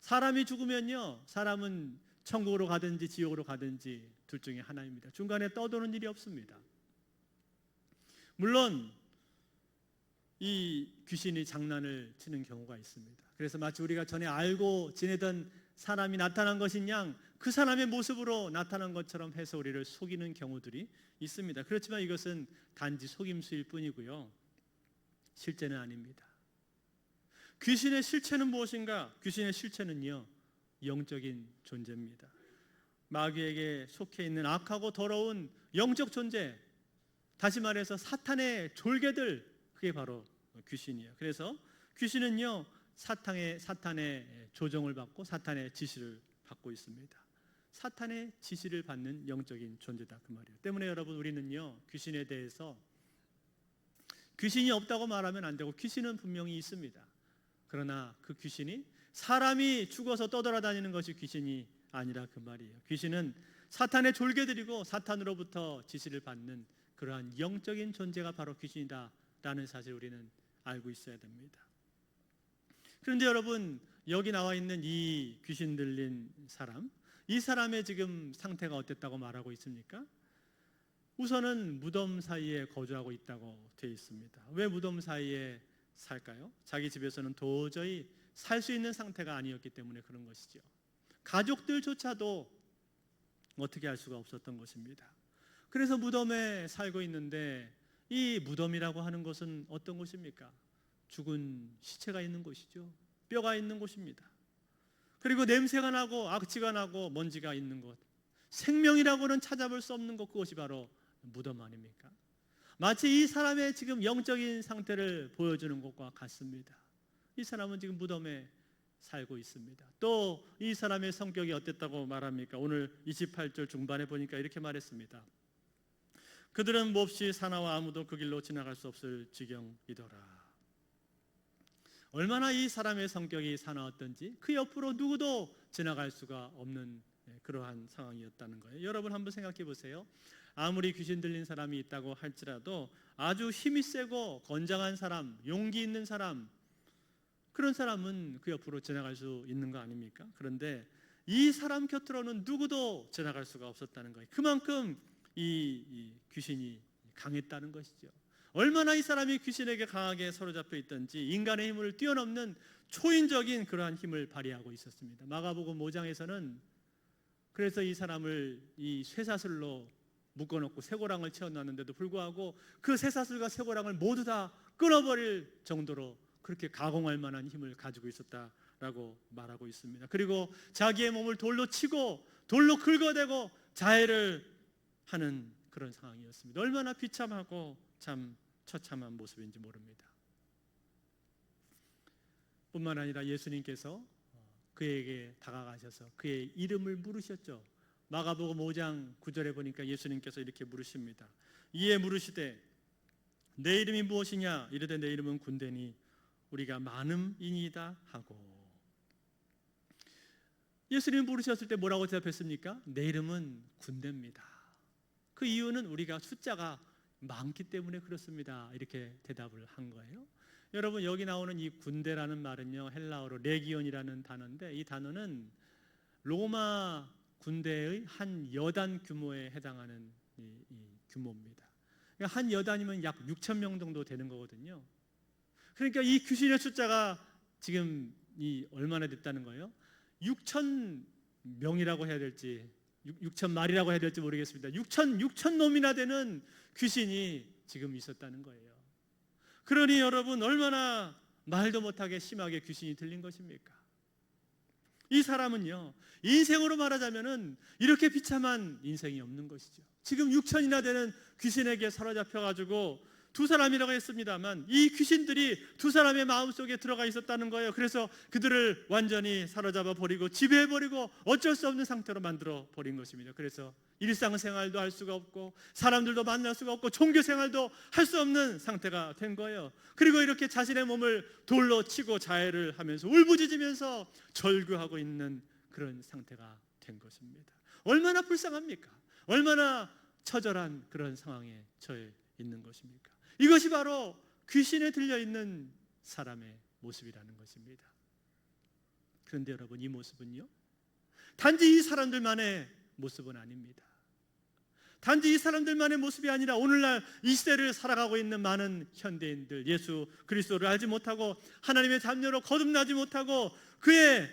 사람이 죽으면요, 사람은 천국으로 가든지 지옥으로 가든지 둘 중에 하나입니다. 중간에 떠도는 일이 없습니다. 물론 이 귀신이 장난을 치는 경우가 있습니다. 그래서 마치 우리가 전에 알고 지내던 사람이 나타난 것인 양 그 사람의 모습으로 나타난 것처럼 해서 우리를 속이는 경우들이 있습니다. 그렇지만 이것은 단지 속임수일 뿐이고요, 실제는 아닙니다. 귀신의 실체는 무엇인가? 귀신의 실체는요, 영적인 존재입니다. 마귀에게 속해 있는 악하고 더러운 영적 존재, 다시 말해서 사탄의 졸개들, 그게 바로 귀신이에요. 그래서 귀신은요, 사탄의 조종을 받고 사탄의 지시를 받고 있습니다. 사탄의 지시를 받는 영적인 존재다, 그 말이에요. 때문에 여러분, 우리는요, 귀신에 대해서 귀신이 없다고 말하면 안 되고 귀신은 분명히 있습니다. 그러나 그 귀신이 사람이 죽어서 떠돌아다니는 것이 귀신이 아니라 그 말이에요. 귀신은 사탄의 졸개들이고 사탄으로부터 지시를 받는 그러한 영적인 존재가 바로 귀신이다라는 사실 우리는 알고 있어야 됩니다. 그런데 여러분, 여기 나와 있는 이 귀신 들린 사람, 이 사람의 지금 상태가 어땠다고 말하고 있습니까? 우선은 무덤 사이에 거주하고 있다고 되어 있습니다. 왜 무덤 사이에 살까요? 자기 집에서는 도저히 살 수 있는 상태가 아니었기 때문에 그런 것이죠. 가족들조차도 어떻게 할 수가 없었던 것입니다. 그래서 무덤에 살고 있는데, 이 무덤이라고 하는 것은 어떤 곳입니까? 죽은 시체가 있는 곳이죠. 뼈가 있는 곳입니다. 그리고 냄새가 나고 악취가 나고 먼지가 있는 곳, 생명이라고는 찾아볼 수 없는 곳, 그것이 바로 무덤 아닙니까? 마치 이 사람의 지금 영적인 상태를 보여주는 것과 같습니다. 이 사람은 지금 무덤에 살고 있습니다. 또 이 사람의 성격이 어땠다고 말합니까? 오늘 28절 중반에 보니까 이렇게 말했습니다. 그들은 몹시 사나워 아무도 그 길로 지나갈 수 없을 지경이더라. 얼마나 이 사람의 성격이 사나웠던지 그 옆으로 누구도 지나갈 수가 없는 그러한 상황이었다는 거예요. 여러분 한번 생각해 보세요. 아무리 귀신 들린 사람이 있다고 할지라도 아주 힘이 세고 건장한 사람, 용기 있는 사람, 그런 사람은 그 옆으로 지나갈 수 있는 거 아닙니까? 그런데 이 사람 곁으로는 누구도 지나갈 수가 없었다는 거예요. 그만큼 이 귀신이 강했다는 것이죠. 얼마나 이 사람이 귀신에게 강하게 사로잡혀 있던지 인간의 힘을 뛰어넘는 초인적인 그러한 힘을 발휘하고 있었습니다. 마가복음 5장에서는 그래서 이 사람을 이 쇠사슬로 묶어놓고 쇠고랑을 채워놨는데도 불구하고 그 쇠사슬과 쇠고랑을 모두 다 끊어버릴 정도로 그렇게 가공할 만한 힘을 가지고 있었다라고 말하고 있습니다. 그리고 자기의 몸을 돌로 치고 돌로 긁어대고 자해를 하는 그런 상황이었습니다. 얼마나 비참하고 참 처참한 모습인지 모릅니다. 뿐만 아니라 예수님께서 그에게 다가가셔서 그의 이름을 물으셨죠. 마가복음 5장 9절에 보니까 예수님께서 이렇게 물으십니다. 이에 물으시되 내 이름이 무엇이냐? 이르되 내 이름은 군대니 우리가 많음이니이다 하고. 예수님이 물으셨을 때 뭐라고 대답했습니까? 내 이름은 군대입니다. 그 이유는 우리가 숫자가 많기 때문에 그렇습니다. 이렇게 대답을 한 거예요. 여러분, 여기 나오는 이 군대라는 말은요, 헬라어로 레기온이라는 단어인데 이 단어는 로마 군대의 한 여단 규모에 해당하는 이 규모입니다. 그러니까 한 여단이면 약 6천 명 정도 되는 거거든요. 그러니까 이 귀신의 숫자가 지금 얼마나 됐다는 거예요? 6천 명이라고 해야 될지 6천 마리라고 해야 될지 모르겠습니다. 6천 놈이나 되는 귀신이 지금 있었다는 거예요. 그러니 여러분, 얼마나 말도 못하게 심하게 귀신이 들린 것입니까? 이 사람은요, 인생으로 말하자면은 이렇게 비참한 인생이 없는 것이죠. 지금 6천이나 되는 귀신에게 사로잡혀가지고 두 사람이라고 했습니다만 이 귀신들이 두 사람의 마음속에 들어가 있었다는 거예요. 그래서 그들을 완전히 사로잡아 버리고 지배해 버리고 어쩔 수 없는 상태로 만들어 버린 것입니다. 그래서 일상생활도 할 수가 없고 사람들도 만날 수가 없고 종교생활도 할 수 없는 상태가 된 거예요. 그리고 이렇게 자신의 몸을 돌로 치고 자해를 하면서 울부짖으면서 절규하고 있는 그런 상태가 된 것입니다. 얼마나 불쌍합니까? 얼마나 처절한 그런 상황에 처해 있는 것입니까? 이것이 바로 귀신에 들려있는 사람의 모습이라는 것입니다. 그런데 여러분, 이 모습은요, 단지 이 사람들만의 모습은 아닙니다. 단지 이 사람들만의 모습이 아니라 오늘날 이 시대를 살아가고 있는 많은 현대인들, 예수 그리스도를 알지 못하고 하나님의 자녀로 거듭나지 못하고 그의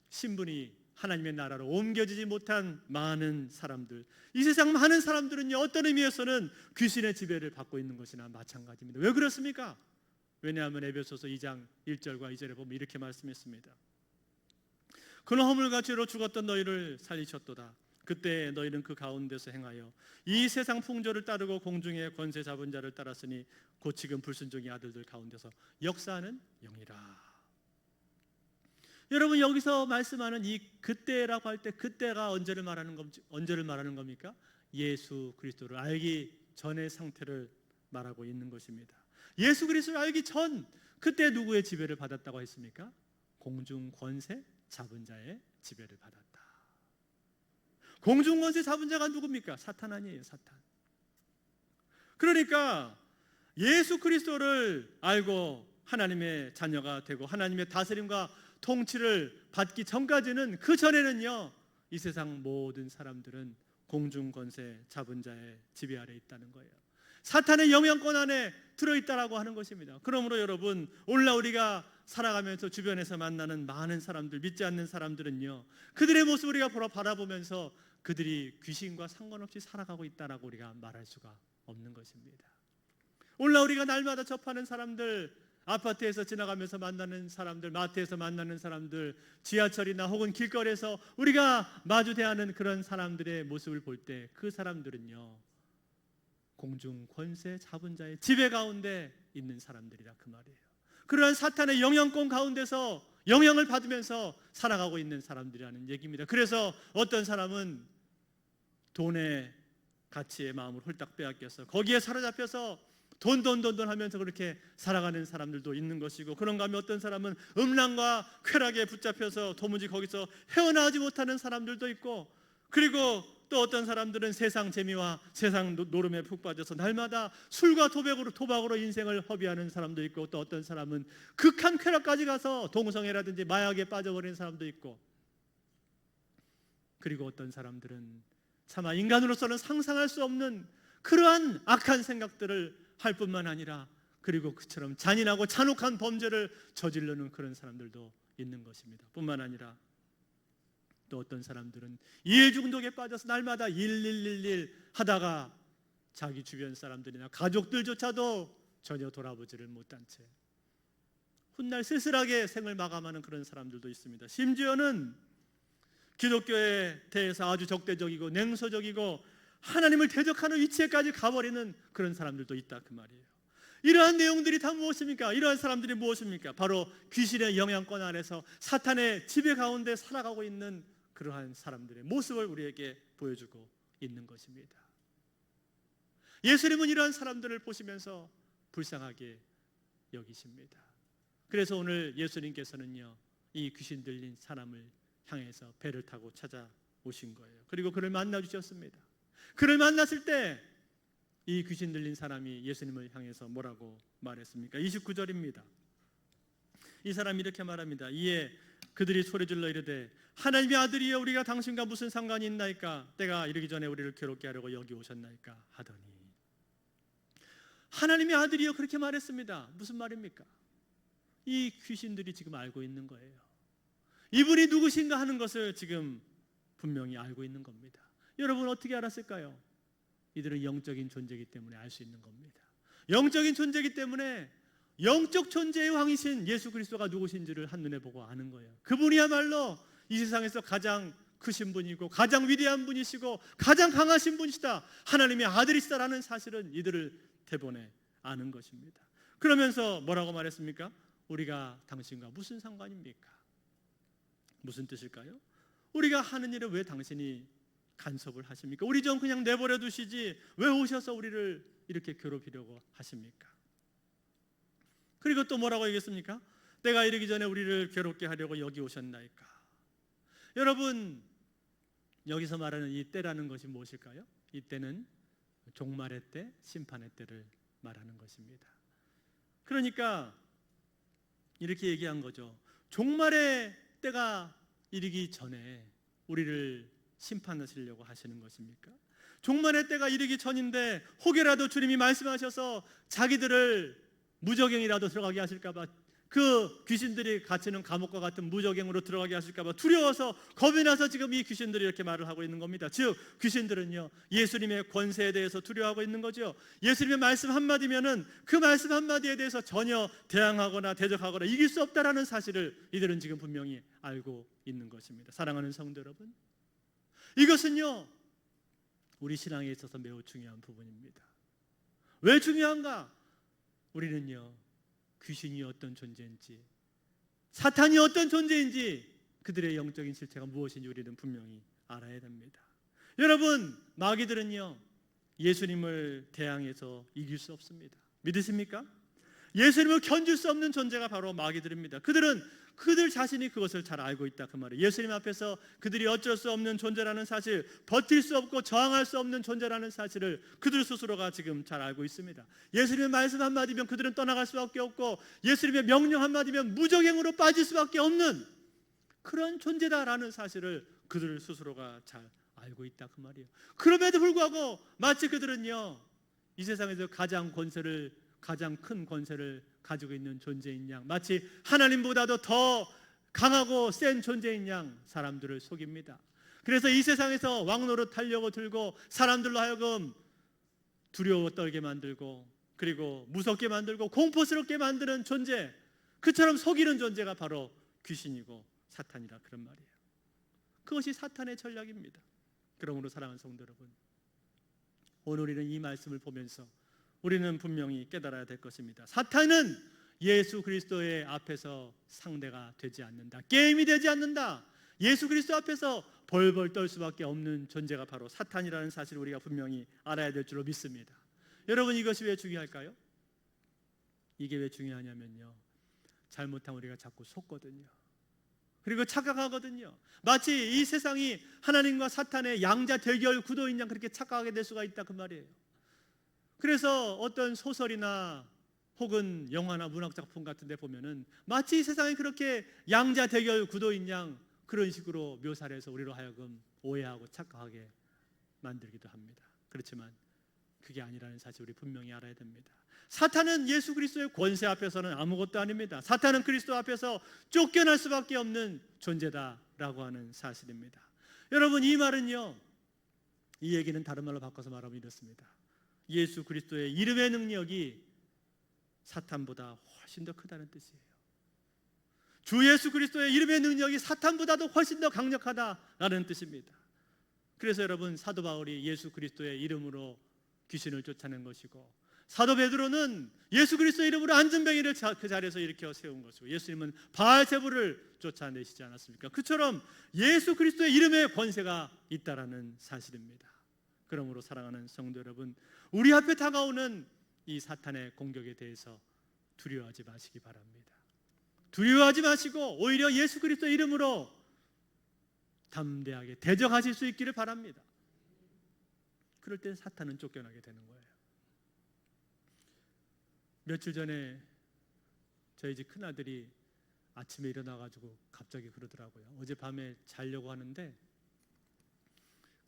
신분이 하나님의 나라로 옮겨지지 못한 많은 사람들, 이 세상 많은 사람들은요, 어떤 의미에서는 귀신의 지배를 받고 있는 것이나 마찬가지입니다. 왜 그렇습니까? 왜냐하면 에베소서 2장 1절과 2절에 보면 이렇게 말씀했습니다. 그는 허물과 죄로 죽었던 너희를 살리셨도다. 그때 너희는 그 가운데서 행하여 이 세상 풍조를 따르고 공중의 권세 잡은 자를 따랐으니 곧 지금 불순종의 아들들 가운데서 역사하는 영이라. 여러분, 여기서 말씀하는 이 그때라고 할 때 그때가 언제를 말하는 겁니까? 예수 그리스도를 알기 전의 상태를 말하고 있는 것입니다. 예수 그리스도를 알기 전 그때 누구의 지배를 받았다고 했습니까? 공중 권세 잡은 자의 지배를 받았다. 공중 권세 잡은 자가 누굽니까? 사탄 아니에요, 사탄. 그러니까 예수 그리스도를 알고 하나님의 자녀가 되고 하나님의 다스림과 통치를 받기 전까지는, 그 전에는요, 이 세상 모든 사람들은 공중 권세 잡은 자의 지배 아래 있다는 거예요. 사탄의 영향권 안에 들어있다라고 하는 것입니다. 그러므로 여러분, 오늘날 우리가 살아가면서 주변에서 만나는 많은 사람들, 믿지 않는 사람들은요, 그들의 모습을 우리가 바라보면서 그들이 귀신과 상관없이 살아가고 있다라고 우리가 말할 수가 없는 것입니다. 오늘날 우리가 날마다 접하는 사람들, 아파트에서 지나가면서 만나는 사람들, 마트에서 만나는 사람들, 지하철이나 혹은 길거리에서 우리가 마주 대하는 그런 사람들의 모습을 볼 때 그 사람들은요, 공중 권세 잡은 자의 지배 가운데 있는 사람들이라 그 말이에요. 그러한 사탄의 영향권 가운데서 영향을 받으면서 살아가고 있는 사람들이라는 얘기입니다. 그래서 어떤 사람은 돈의 가치의 마음을 홀딱 빼앗겨서 거기에 사로잡혀서 돈 하면서 그렇게 살아가는 사람들도 있는 것이고, 그런가 하면 어떤 사람은 음란과 쾌락에 붙잡혀서 도무지 거기서 헤어나오지 못하는 사람들도 있고, 그리고 또 어떤 사람들은 세상 재미와 세상 노름에 푹 빠져서 날마다 술과 도박으로 인생을 허비하는 사람도 있고, 또 어떤 사람은 극한 쾌락까지 가서 동성애라든지 마약에 빠져버리는 사람도 있고, 그리고 어떤 사람들은 차마 인간으로서는 상상할 수 없는 그러한 악한 생각들을 할 뿐만 아니라, 그리고 그처럼 잔인하고 잔혹한 범죄를 저지르는 그런 사람들도 있는 것입니다. 뿐만 아니라 또 어떤 사람들은 일 중독에 빠져서 날마다 111 하다가 자기 주변 사람들이나 가족들조차도 전혀 돌아보지를 못한 채 훗날 쓸쓸하게 생을 마감하는 그런 사람들도 있습니다. 심지어는 기독교에 대해서 아주 적대적이고 냉소적이고 하나님을 대적하는 위치에까지 가버리는 그런 사람들도 있다 그 말이에요. 이러한 내용들이 다 무엇입니까? 이러한 사람들이 무엇입니까? 바로 귀신의 영향권 안에서 사탄의 지배 가운데 살아가고 있는 그러한 사람들의 모습을 우리에게 보여주고 있는 것입니다. 예수님은 이러한 사람들을 보시면서 불쌍하게 여기십니다. 그래서 오늘 예수님께서는요, 이 귀신 들린 사람을 향해서 배를 타고 찾아오신 거예요. 그리고 그를 만나 주셨습니다. 그를 만났을 때 이 귀신 들린 사람이 예수님을 향해서 뭐라고 말했습니까? 29절입니다. 이 사람이 이렇게 말합니다. 이에 그들이 소리질러 이르되 하나님의 아들이여 우리가 당신과 무슨 상관이 있나이까? 때가 이르기 전에 우리를 괴롭게 하려고 여기 오셨나이까? 하더니 하나님의 아들이여 그렇게 말했습니다. 무슨 말입니까? 이 귀신들이 지금 알고 있는 거예요. 이분이 누구신가 하는 것을 지금 분명히 알고 있는 겁니다. 여러분 어떻게 알았을까요? 이들은 영적인 존재이기 때문에 알 수 있는 겁니다. 영적인 존재이기 때문에 영적 존재의 왕이신 예수 그리스도가 누구신지를 한눈에 보고 아는 거예요. 그분이야말로 이 세상에서 가장 크신 분이고 가장 위대한 분이시고 가장 강하신 분이시다, 하나님의 아들이시다라는 사실은 이들을 대본에 아는 것입니다. 그러면서 뭐라고 말했습니까? 우리가 당신과 무슨 상관입니까? 무슨 뜻일까요? 우리가 하는 일을 왜 당신이 간섭을 하십니까? 우리 좀 그냥 내버려 두시지 왜 오셔서 우리를 이렇게 괴롭히려고 하십니까? 그리고 또 뭐라고 얘기했습니까? 때가 이르기 전에 우리를 괴롭게 하려고 여기 오셨나이까? 여러분 여기서 말하는 이 때라는 것이 무엇일까요? 이 때는 종말의 때, 심판의 때를 말하는 것입니다. 그러니까 이렇게 얘기한 거죠. 종말의 때가 이르기 전에 우리를 심판하시려고 하시는 것입니까? 종말의 때가 이르기 전인데 혹여라도 주님이 말씀하셔서 자기들을 무저갱이라도 들어가게 하실까 봐, 그 귀신들이 갇히는 감옥과 같은 무저갱으로 들어가게 하실까 봐 두려워서 겁이 나서 지금 이 귀신들이 이렇게 말을 하고 있는 겁니다. 즉 귀신들은요 예수님의 권세에 대해서 두려워하고 있는 거죠. 예수님의 말씀 한마디면은 그 말씀 한마디에 대해서 전혀 대항하거나 대적하거나 이길 수 없다라는 사실을 이들은 지금 분명히 알고 있는 것입니다. 사랑하는 성도 여러분, 이것은요 우리 신앙에 있어서 매우 중요한 부분입니다. 왜 중요한가? 우리는요 귀신이 어떤 존재인지, 사탄이 어떤 존재인지, 그들의 영적인 실체가 무엇인지 우리는 분명히 알아야 됩니다. 여러분 마귀들은요 예수님을 대항해서 이길 수 없습니다. 믿으십니까? 예수님을 견줄 수 없는 존재가 바로 마귀들입니다. 그들 자신이 그것을 잘 알고 있다 그 말이에요. 예수님 앞에서 그들이 어쩔 수 없는 존재라는 사실, 버틸 수 없고 저항할 수 없는 존재라는 사실을 그들 스스로가 지금 잘 알고 있습니다. 예수님의 말씀 한마디면 그들은 떠나갈 수밖에 없고 예수님의 명령 한마디면 무저갱으로 빠질 수밖에 없는 그런 존재다라는 사실을 그들 스스로가 잘 알고 있다 그 말이에요. 그럼에도 불구하고 마치 그들은요 이 세상에서 가장 큰 권세를 가지고 있는 존재인 양, 마치 하나님보다도 더 강하고 센 존재인 양 사람들을 속입니다. 그래서 이 세상에서 왕노릇 하려고 들고 사람들로 하여금 두려워 떨게 만들고 그리고 무섭게 만들고 공포스럽게 만드는 존재, 그처럼 속이는 존재가 바로 귀신이고 사탄이라 그런 말이에요. 그것이 사탄의 전략입니다. 그러므로 사랑하는 성도 여러분, 오늘 우리는 이 말씀을 보면서 우리는 분명히 깨달아야 될 것입니다. 사탄은 예수 그리스도의 앞에서 상대가 되지 않는다, 게임이 되지 않는다. 예수 그리스도 앞에서 벌벌 떨 수밖에 없는 존재가 바로 사탄이라는 사실을 우리가 분명히 알아야 될 줄로 믿습니다. 여러분 이것이 왜 중요할까요? 이게 왜 중요하냐면요 잘못하면 우리가 자꾸 속거든요. 그리고 착각하거든요. 마치 이 세상이 하나님과 사탄의 양자 대결 구도인 양 그렇게 착각하게 될 수가 있다 그 말이에요. 그래서 어떤 소설이나 혹은 영화나 문학작품 같은 데 보면은 마치 이 세상이 그렇게 양자 대결 구도인 양 그런 식으로 묘사를 해서 우리로 하여금 오해하고 착각하게 만들기도 합니다. 그렇지만 그게 아니라는 사실 우리 분명히 알아야 됩니다. 사탄은 예수 그리스도의 권세 앞에서는 아무것도 아닙니다. 사탄은 그리스도 앞에서 쫓겨날 수밖에 없는 존재다라고 하는 사실입니다. 여러분 이 말은요, 이 얘기는 다른 말로 바꿔서 말하면 이렇습니다. 예수 그리스도의 이름의 능력이 사탄보다 훨씬 더 크다는 뜻이에요. 주 예수 그리스도의 이름의 능력이 사탄보다도 훨씬 더 강력하다라는 뜻입니다. 그래서 여러분 사도 바울이 예수 그리스도의 이름으로 귀신을 쫓아낸 것이고, 사도 베드로는 예수 그리스도의 이름으로 안전뱅이를 그 자리에서 일으켜 세운 것이고, 예수님은 바알세불을 쫓아내시지 않았습니까? 그처럼 예수 그리스도의 이름에 권세가 있다라는 사실입니다. 그러므로 사랑하는 성도 여러분, 우리 앞에 다가오는 이 사탄의 공격에 대해서 두려워하지 마시기 바랍니다. 두려워하지 마시고 오히려 예수 그리스도의 이름으로 담대하게 대적하실 수 있기를 바랍니다. 그럴 때 사탄은 쫓겨나게 되는 거예요. 며칠 전에 저희 집 큰아들이 아침에 일어나가지고 갑자기 그러더라고요. 어젯밤에 자려고 하는데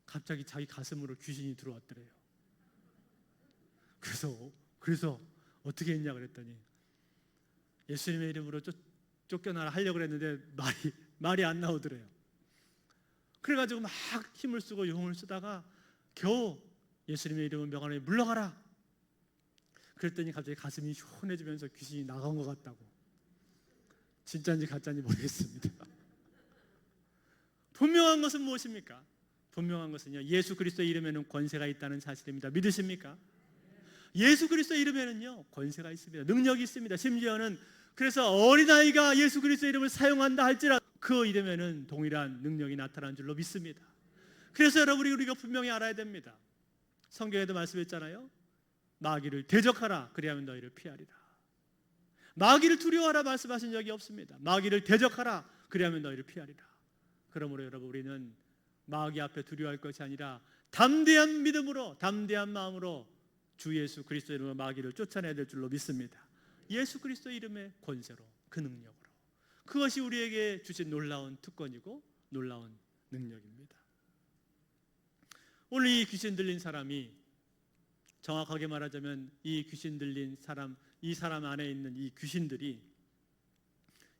갑자기 자기 가슴으로 귀신이 들어왔더래요. 그래서 어떻게 했냐 그랬더니 예수님의 이름으로 쫓겨나라 하려고 그랬는데 말이 안 나오더래요. 그래가지고 막 힘을 쓰고 용을 쓰다가 겨우 예수님의 이름을 명하노니 물러가라. 그랬더니 갑자기 가슴이 시원해지면서 귀신이 나간 것 같다고. 진짜인지 가짜인지 모르겠습니다. 분명한 것은 무엇입니까? 분명한 것은요, 예수 그리스도의 이름에는 권세가 있다는 사실입니다. 믿으십니까? 예수 그리스도의 이름에는요 권세가 있습니다. 능력이 있습니다. 심지어는 그래서 어린아이가 예수 그리스도의 이름을 사용한다 할지라도 그 이름에는 동일한 능력이 나타난 줄로 믿습니다. 그래서 여러분 우리가 분명히 알아야 됩니다. 성경에도 말씀했잖아요. 마귀를 대적하라 그리하면 너희를 피하리라. 마귀를 두려워하라 말씀하신 적이 없습니다. 마귀를 대적하라 그리하면 너희를 피하리라. 그러므로 여러분 우리는 마귀 앞에 두려워할 것이 아니라 담대한 믿음으로 담대한 마음으로 주 예수 그리스도의 이름으로 마귀를 쫓아내야 될 줄로 믿습니다. 예수 그리스도의 이름의 권세로 그 능력으로 그것이 우리에게 주신 놀라운 특권이고 놀라운 능력입니다. 오늘 이 귀신 들린 사람이 정확하게 말하자면 이 귀신 들린 사람 이 사람 안에 있는 이 귀신들이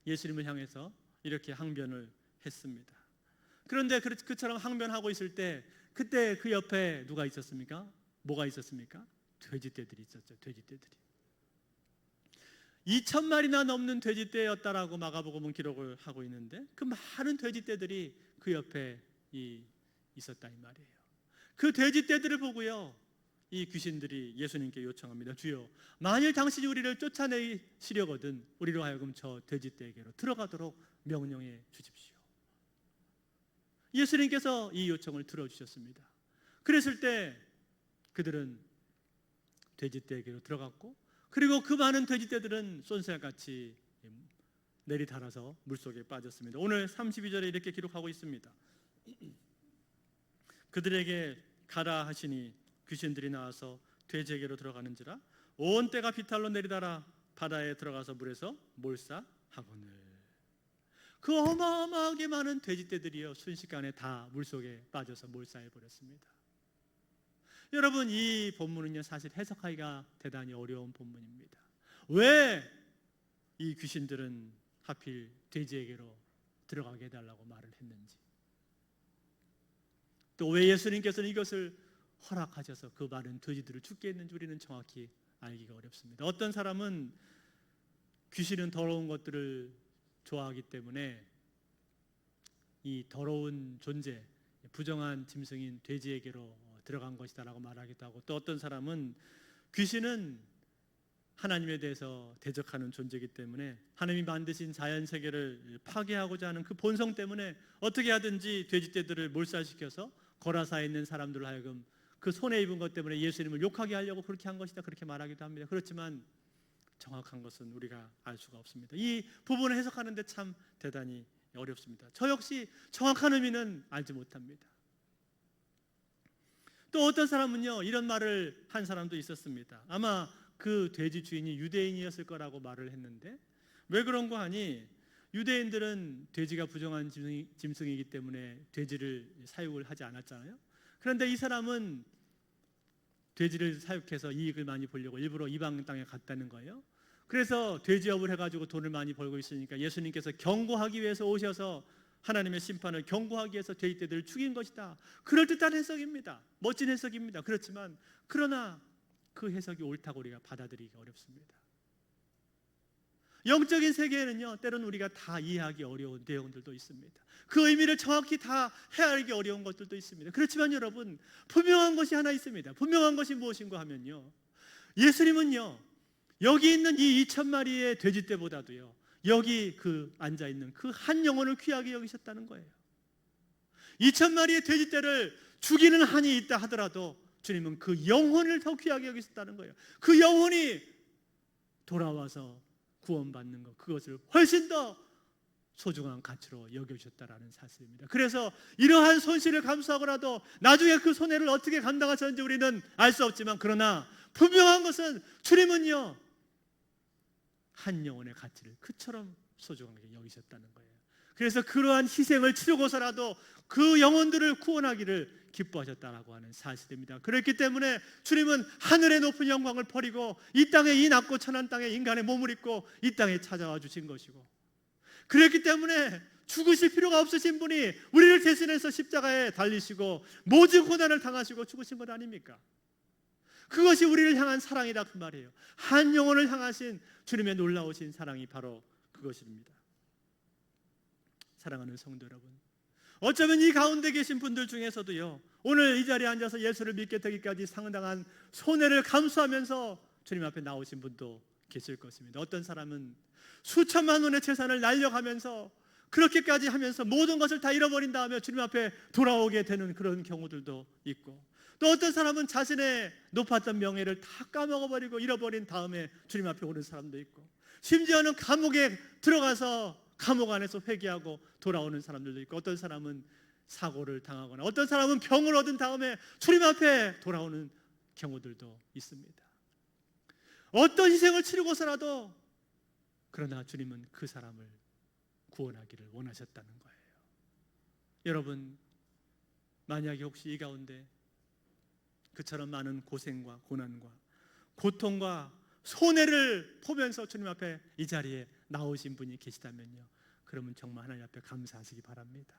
예수님을 향해서 이렇게 항변을 했습니다. 그런데 그처럼 항변하고 있을 때 그때 그 옆에 누가 있었습니까? 뭐가 있었습니까? 돼지떼들이 있었죠. 돼지떼들이 2,000마리나 넘는 돼지떼였다라고 마가복음은 기록을 하고 있는데 그 많은 돼지떼들이 그 옆에 있었다 이 말이에요. 그 돼지떼들을 보고요 이 귀신들이 예수님께 요청합니다. 주여 만일 당신이 우리를 쫓아내시려거든 우리로 하여금 저 돼지떼에게로 들어가도록 명령해 주십시오. 예수님께서 이 요청을 들어주셨습니다. 그랬을 때 그들은 돼지떼에게로 들어갔고 그리고 그 많은 돼지떼들은 쏜살같이 내리달아서 물속에 빠졌습니다. 오늘 32절에 이렇게 기록하고 있습니다. 그들에게 가라 하시니 귀신들이 나와서 돼지에게로 들어가는지라 온 떼가 비탈로 내리달아 바다에 들어가서 물에서 몰사하거늘. 그 어마어마하게 많은 돼지떼들이요 순식간에 다 물속에 빠져서 몰사해버렸습니다. 여러분 이 본문은요 사실 해석하기가 대단히 어려운 본문입니다. 왜 이 귀신들은 하필 돼지에게로 들어가게 해달라고 말을 했는지, 또 왜 예수님께서는 이것을 허락하셔서 그 많은 돼지들을 죽게 했는지 우리는 정확히 알기가 어렵습니다. 어떤 사람은 귀신은 더러운 것들을 좋아하기 때문에 이 더러운 존재, 부정한 짐승인 돼지에게로 들어간 것이다라고 말하기도 하고, 또 어떤 사람은 귀신은 하나님에 대해서 대적하는 존재이기 때문에 하나님이 만드신 자연 세계를 파괴하고자 하는 그 본성 때문에 어떻게 하든지 돼지떼들을 몰살시켜서 거라사에 있는 사람들로 하여금 그 손에 입은 것 때문에 예수님을 욕하게 하려고 그렇게 한 것이다 그렇게 말하기도 합니다. 그렇지만 정확한 것은 우리가 알 수가 없습니다. 이 부분을 해석하는데 참 대단히 어렵습니다. 저 역시 정확한 의미는 알지 못합니다. 또 어떤 사람은요 이런 말을 한 사람도 있었습니다. 아마 그 돼지 주인이 유대인이었을 거라고 말을 했는데, 왜 그런 거 하니 유대인들은 돼지가 부정한 짐승이기 때문에 돼지를 사육을 하지 않았잖아요. 그런데 이 사람은 돼지를 사육해서 이익을 많이 보려고 일부러 이방 땅에 갔다는 거예요. 그래서 돼지업을 해가지고 돈을 많이 벌고 있으니까 예수님께서 경고하기 위해서 오셔서 하나님의 심판을 경고하기 위해서 돼지떼들을 죽인 것이다. 그럴듯한 해석입니다. 멋진 해석입니다. 그렇지만 그러나 그 해석이 옳다고 우리가 받아들이기 어렵습니다. 영적인 세계에는요 때로는 우리가 다 이해하기 어려운 내용들도 있습니다. 그 의미를 정확히 다 헤아리기 어려운 것들도 있습니다. 그렇지만 여러분 분명한 것이 하나 있습니다. 분명한 것이 무엇인가 하면요, 예수님은요 여기 있는 이 2,000마리의 돼지떼보다도요 여기 그 앉아있는 그 한 영혼을 귀하게 여기셨다는 거예요. 2,000마리의 돼지떼를 죽이는 한이 있다 하더라도 주님은 그 영혼을 더 귀하게 여기셨다는 거예요. 그 영혼이 돌아와서 구원받는 것, 그것을 훨씬 더 소중한 가치로 여겨주셨다라는 사실입니다. 그래서 이러한 손실을 감수하고라도 나중에 그 손해를 어떻게 감당하셨는지 우리는 알 수 없지만, 그러나 분명한 것은 주님은요 한 영혼의 가치를 그처럼 소중하게 여기셨다는 거예요. 그래서 그러한 희생을 치르고서라도 그 영혼들을 구원하기를 기뻐하셨다라고 하는 사실입니다. 그렇기 때문에 주님은 하늘의 높은 영광을 버리고 이 땅에, 이 낮고 천한 땅에 인간의 몸을 입고 이 땅에 찾아와 주신 것이고, 그렇기 때문에 죽으실 필요가 없으신 분이 우리를 대신해서 십자가에 달리시고 모든 고난을 당하시고 죽으신 것 아닙니까? 그것이 우리를 향한 사랑이다 그 말이에요. 한 영혼을 향하신 주님의 놀라우신 사랑이 바로 그것입니다. 사랑하는 성도 여러분, 어쩌면 이 가운데 계신 분들 중에서도요, 오늘 이 자리에 앉아서 예수를 믿게 되기까지 상당한 손해를 감수하면서 주님 앞에 나오신 분도 계실 것입니다. 어떤 사람은 수천만 원의 재산을 날려가면서 그렇게까지 하면서 모든 것을 다 잃어버린 다음에 주님 앞에 돌아오게 되는 그런 경우들도 있고, 또 어떤 사람은 자신의 높았던 명예를 다 까먹어버리고 잃어버린 다음에 주님 앞에 오는 사람도 있고, 심지어는 감옥에 들어가서 감옥 안에서 회개하고 돌아오는 사람들도 있고, 어떤 사람은 사고를 당하거나 어떤 사람은 병을 얻은 다음에 주님 앞에 돌아오는 경우들도 있습니다. 어떤 희생을 치르고서라도 그러나 주님은 그 사람을 구원하기를 원하셨다는 거예요. 여러분, 만약에 혹시 이 가운데 그처럼 많은 고생과 고난과 고통과 손해를 보면서 주님 앞에 이 자리에 나오신 분이 계시다면요, 그러면 정말 하나님 앞에 감사하시기 바랍니다.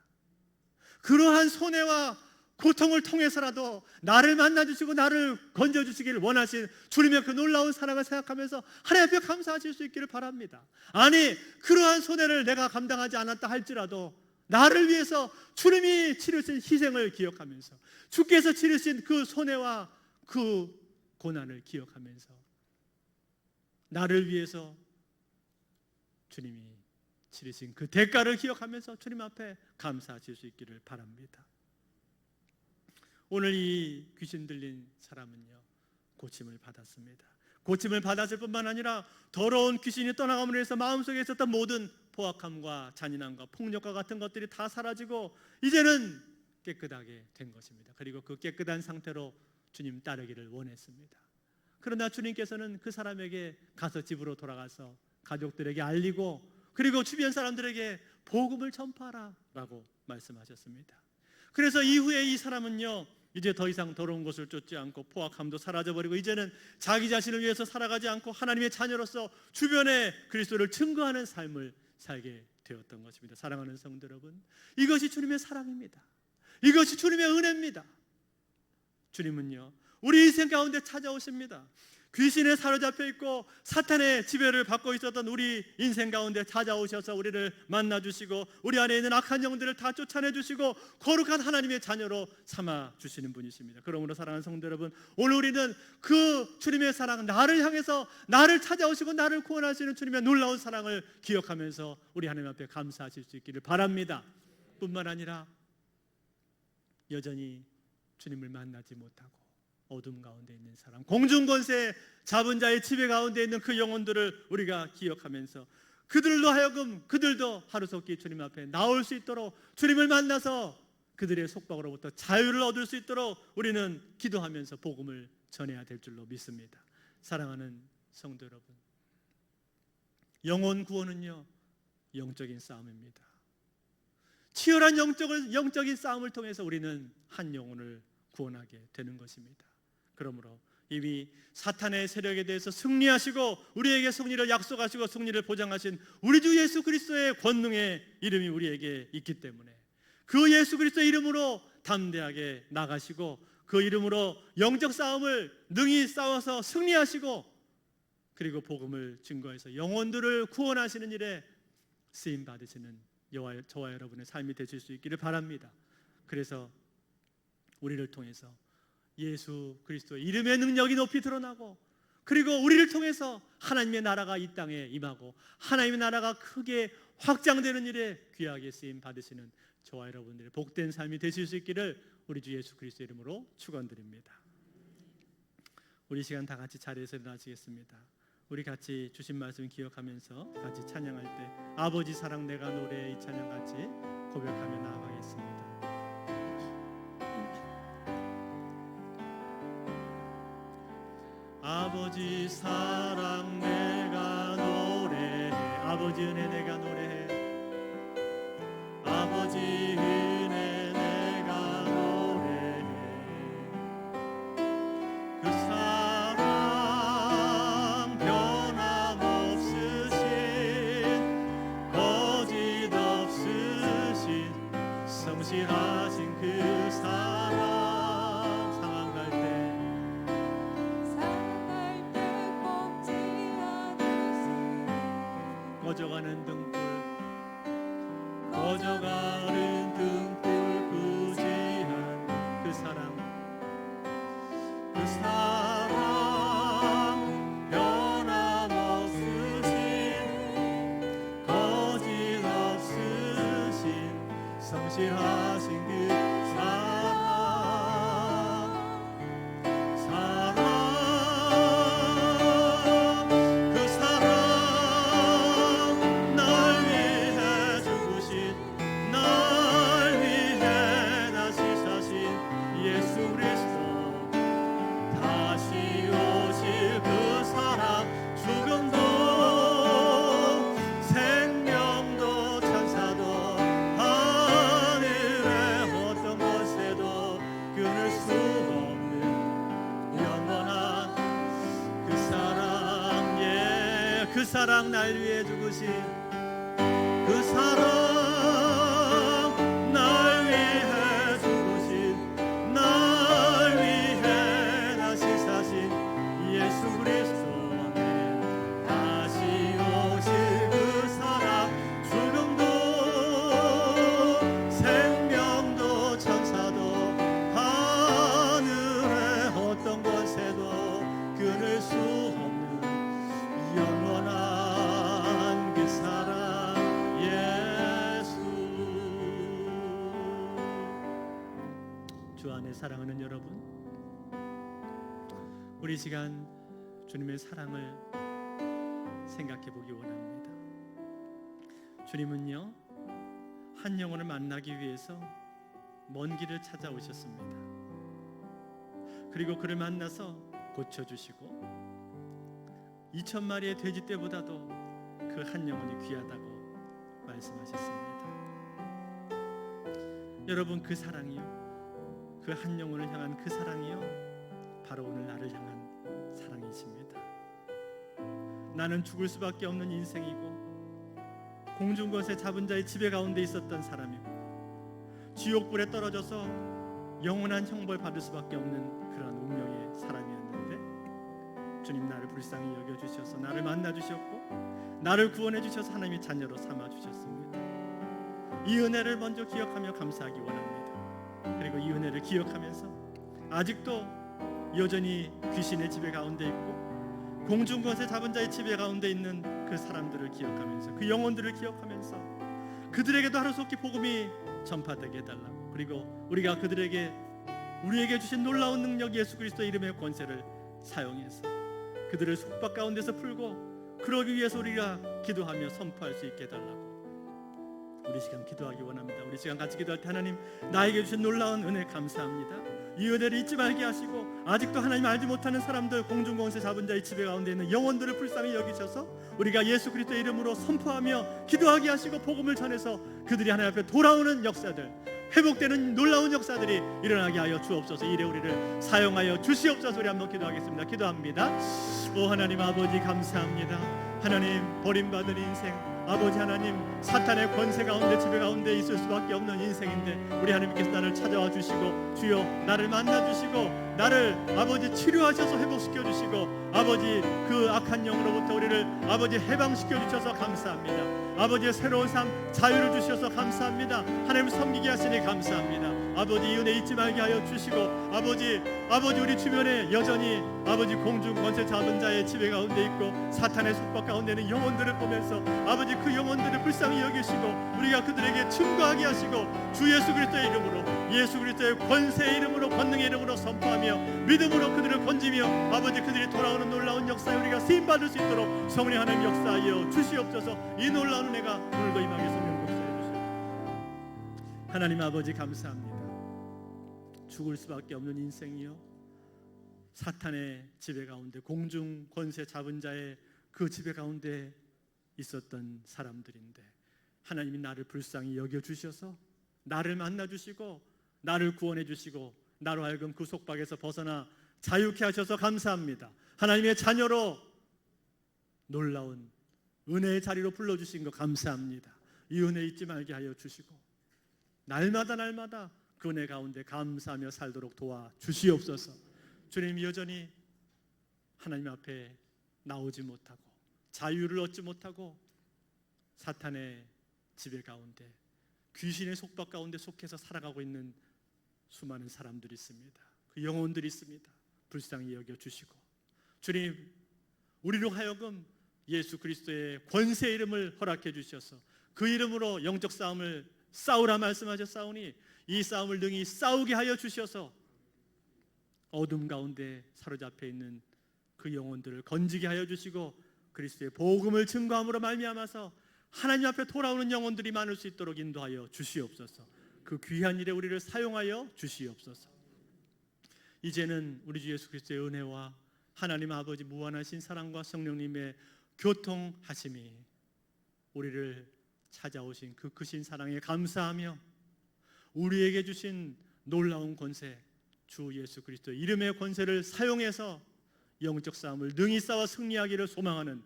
그러한 손해와 고통을 통해서라도 나를 만나주시고 나를 건져주시기를 원하신 주님의 그 놀라운 사랑을 생각하면서 하나님 앞에 감사하실 수 있기를 바랍니다. 아니, 그러한 손해를 내가 감당하지 않았다 할지라도 나를 위해서 주님이 치르신 희생을 기억하면서, 주께서 치르신 그 손해와 그 고난을 기억하면서 나를 위해서 주님이 치르신 그 대가를 기억하면서 주님 앞에 감사하실 수 있기를 바랍니다. 오늘 이 귀신 들린 사람은요, 고침을 받았습니다. 고침을 받았을 뿐만 아니라 더러운 귀신이 떠나감으로 해서 마음속에 있었던 모든 포악함과 잔인함과 폭력과 같은 것들이 다 사라지고 이제는 깨끗하게 된 것입니다. 그리고 그 깨끗한 상태로 주님 따르기를 원했습니다. 그러나 주님께서는 그 사람에게 가서 집으로 돌아가서 가족들에게 알리고 그리고 주변 사람들에게 복음을 전파하라 라고 말씀하셨습니다. 그래서 이후에 이 사람은요, 이제 더 이상 더러운 것을 쫓지 않고 포악함도 사라져버리고 이제는 자기 자신을 위해서 살아가지 않고 하나님의 자녀로서 주변에 그리스도를 증거하는 삶을 살게 되었던 것입니다. 사랑하는 성도 여러분, 이것이 주님의 사랑입니다. 이것이 주님의 은혜입니다. 주님은요, 우리 인생 가운데 찾아오십니다. 귀신에 사로잡혀 있고 사탄의 지배를 받고 있었던 우리 인생 가운데 찾아오셔서 우리를 만나주시고 우리 안에 있는 악한 영들을 다 쫓아내주시고 거룩한 하나님의 자녀로 삼아주시는 분이십니다. 그러므로 사랑하는 성도 여러분, 오늘 우리는 그 주님의 사랑, 나를 향해서 나를 찾아오시고 나를 구원하시는 주님의 놀라운 사랑을 기억하면서 우리 하나님 앞에 감사하실 수 있기를 바랍니다. 뿐만 아니라 여전히 주님을 만나지 못하고 어둠 가운데 있는 사람, 공중권세 잡은 자의 지배 가운데 있는 그 영혼들을 우리가 기억하면서 그들로 하여금 그들도 하루속히 주님 앞에 나올 수 있도록 주님을 만나서 그들의 속박으로부터 자유를 얻을 수 있도록 우리는 기도하면서 복음을 전해야 될 줄로 믿습니다. 사랑하는 성도 여러분, 영혼 구원은요, 영적인 싸움입니다. 치열한 영적인 싸움을 통해서 우리는 한 영혼을 구원하게 되는 것입니다. 그러므로 이미 사탄의 세력에 대해서 승리하시고 우리에게 승리를 약속하시고 승리를 보장하신 우리 주 예수 그리스도의 권능의 이름이 우리에게 있기 때문에 그 예수 그리스도의 이름으로 담대하게 나가시고 그 이름으로 영적 싸움을 능히 싸워서 승리하시고 그리고 복음을 증거해서 영혼들을 구원하시는 일에 쓰임 받으시는 저와 여러분의 삶이 되실 수 있기를 바랍니다. 그래서 우리를 통해서 예수 그리스도의 이름의 능력이 높이 드러나고 그리고 우리를 통해서 하나님의 나라가 이 땅에 임하고 하나님의 나라가 크게 확장되는 일에 귀하게 쓰임 받으시는 저와 여러분들의 복된 삶이 되실 수 있기를 우리 주 예수 그리스도의 이름으로 축원드립니다. 우리 시간 다 같이 자리에서 일어나시겠습니다. 우리 같이 주신 말씀 기억하면서 같이 찬양할 때 아버지 사랑 내가 노래해 이 찬양 같이 고백하며 나아가겠습니다. 아버지 사랑 내가 노래해 아버지 은혜 내가 노래해 성실하신 그 사랑 상황할 때 꺾지 않으시네 꺼져가는 등불 꺼져가는 등불 부지한 그 사랑 변함없으신 거짓없으신 성실하신 그 사랑 그 사랑 날 위해 죽으신 날 위해 다시 사신 예수 그리스도 다시 오실 그 사랑 죽음도 생명도 천사도 하늘의 어떤 것에도 끊을 수 없는 영원한 그 사랑 그 사랑 날 위해 죽으신 그 사랑 날 위해 죽으신 날 위해 다시 사신 예수 그리스도는 다시 오실 그 사랑 죽음도 생명도 천사도 하늘의 어떤 권세도 끊을 수 없는 영원한 그 사랑 예수. 주 안에 사랑하는 여러분, 우리 시간 주님의 사랑을 생각해 보기 원합니다. 주님은요, 한 영혼을 만나기 위해서 먼 길을 찾아오셨습니다. 그리고 그를 만나서 고쳐주시고 2,000마리의 돼지떼보다도 그 한 영혼이 귀하다고 말씀하셨습니다. 여러분, 그 사랑이요, 그 한 영혼을 향한 그 사랑이요, 바로 오늘 나를 향한 사랑이십니다. 나는 죽을 수밖에 없는 인생이고 공중권세 잡은 자의 지배 가운데 있었던 사람이고 지옥불에 떨어져서 영원한 형벌 받을 수밖에 없는 그런 운명의 사람이었는데 주님 나를 불쌍히 여겨주셔서 나를 만나주셨고 나를 구원해주셔서 하나님의 자녀로 삼아주셨습니다. 이 은혜를 먼저 기억하며 감사하기 원합니다. 그리고 이 은혜를 기억하면서 아직도 여전히 귀신의 지배 가운데 있고 공중권세 잡은 자의 지배 가운데 있는 그 사람들을 기억하면서 그 영혼들을 기억하면서 그들에게도 하루속히 복음이 전파되게 해달라고, 그리고 우리가 그들에게 우리에게 주신 놀라운 능력 예수 그리스도의 이름의 권세를 사용해서 그들을 속박 가운데서 풀고 그러기 위해서 우리가 기도하며 선포할 수 있게 해달라고 우리 시간 기도하기 원합니다. 우리 시간 같이 기도할 때 하나님 나에게 주신 놀라운 은혜 감사합니다. 이 은혜를 잊지 말게 하시고 아직도 하나님 알지 못하는 사람들 공중권세 잡은 자의 지배 가운데 있는 영혼들을 불쌍히 여기셔서 우리가 예수 그리스도의 이름으로 선포하며 기도하게 하시고 복음을 전해서 그들이 하나님 앞에 돌아오는 역사들, 회복되는 놀라운 역사들이 일어나게 하여 주옵소서. 이래 우리를 사용하여 주시옵소서. 우리 한번 기도하겠습니다. 기도합니다. 오 하나님 아버지 감사합니다. 하나님 버림받은 인생, 아버지 하나님 사탄의 권세 가운데 지배 가운데 있을 수밖에 없는 인생인데 우리 하나님께서 나를 찾아와 주시고 주여 나를 만나 주시고 나를 아버지 치료하셔서 회복시켜 주시고 아버지 그 악한 영으로부터 우리를 아버지 해방시켜 주셔서 감사합니다. 아버지의 새로운 삶 자유를 주셔서 감사합니다. 하나님 섬기게 하시니 감사합니다. 아버지 이 은혜 잊지 말게 하여 주시고 아버지 우리 주변에 여전히 아버지 공중 권세 잡은 자의 지배 가운데 있고 사탄의 속박 가운데 있는 영혼들을 보면서 아버지 그 영혼들을 불쌍히 여기시고 우리가 그들에게 증거하게 하시고 주 예수 그리스도의 이름으로 예수 그리스도의 권세의 이름으로 권능의 이름으로 선포하며 믿음으로 그들을 건지며 아버지 그들이 돌아오는 놀라운 역사에 우리가 쓰임받을 수 있도록 성령 하나님 역사하여 주시옵소서. 이 놀라운 은혜가 오늘도 임하게 성령 역사해 주시옵소서. 하나님 아버지 감사합니다. 죽을 수밖에 없는 인생이요 사탄의 지배 가운데 공중 권세 잡은 자의 그 지배 가운데 있었던 사람들인데 하나님이 나를 불쌍히 여겨주셔서 나를 만나주시고 나를 구원해주시고 나로 하여금 그 속박에서 벗어나 자유케 하셔서 감사합니다. 하나님의 자녀로 놀라운 은혜의 자리로 불러주신 것 감사합니다. 이 은혜 잊지 말게 하여 주시고 날마다 그 은혜 가운데 감사하며 살도록 도와주시옵소서. 주님, 여전히 하나님 앞에 나오지 못하고 자유를 얻지 못하고 사탄의 지배 가운데, 귀신의 속박 가운데 속해서 살아가고 있는 수많은 사람들이 있습니다. 그 영혼들이 있습니다. 불쌍히 여겨주시고 주님, 우리로 하여금 예수 그리스도의 권세의 이름을 허락해 주셔서 그 이름으로 영적 싸움을 싸우라 말씀하셨사오니 이 싸움을 능히 싸우게 하여 주셔서 어둠 가운데 사로잡혀 있는 그 영혼들을 건지게 하여 주시고 그리스도의 복음을 증거함으로 말미암아서 하나님 앞에 돌아오는 영혼들이 많을 수 있도록 인도하여 주시옵소서. 그 귀한 일에 우리를 사용하여 주시옵소서. 이제는 우리 주 예수 그리스도의 은혜와 하나님 아버지 무한하신 사랑과 성령님의 교통하심이 우리를 찾아오신 그 크신 사랑에 감사하며 우리에게 주신 놀라운 권세, 주 예수 그리스도의 이름의 권세를 사용해서 영적 싸움을 능히 싸워 승리하기를 소망하는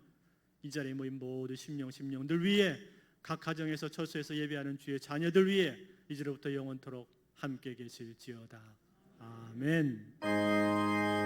이 자리에 모인 모든 심령들 위해, 각 가정에서 처소에서 예배하는 주의 자녀들 위해 이제로부터 영원토록 함께 계실지어다. 아멘.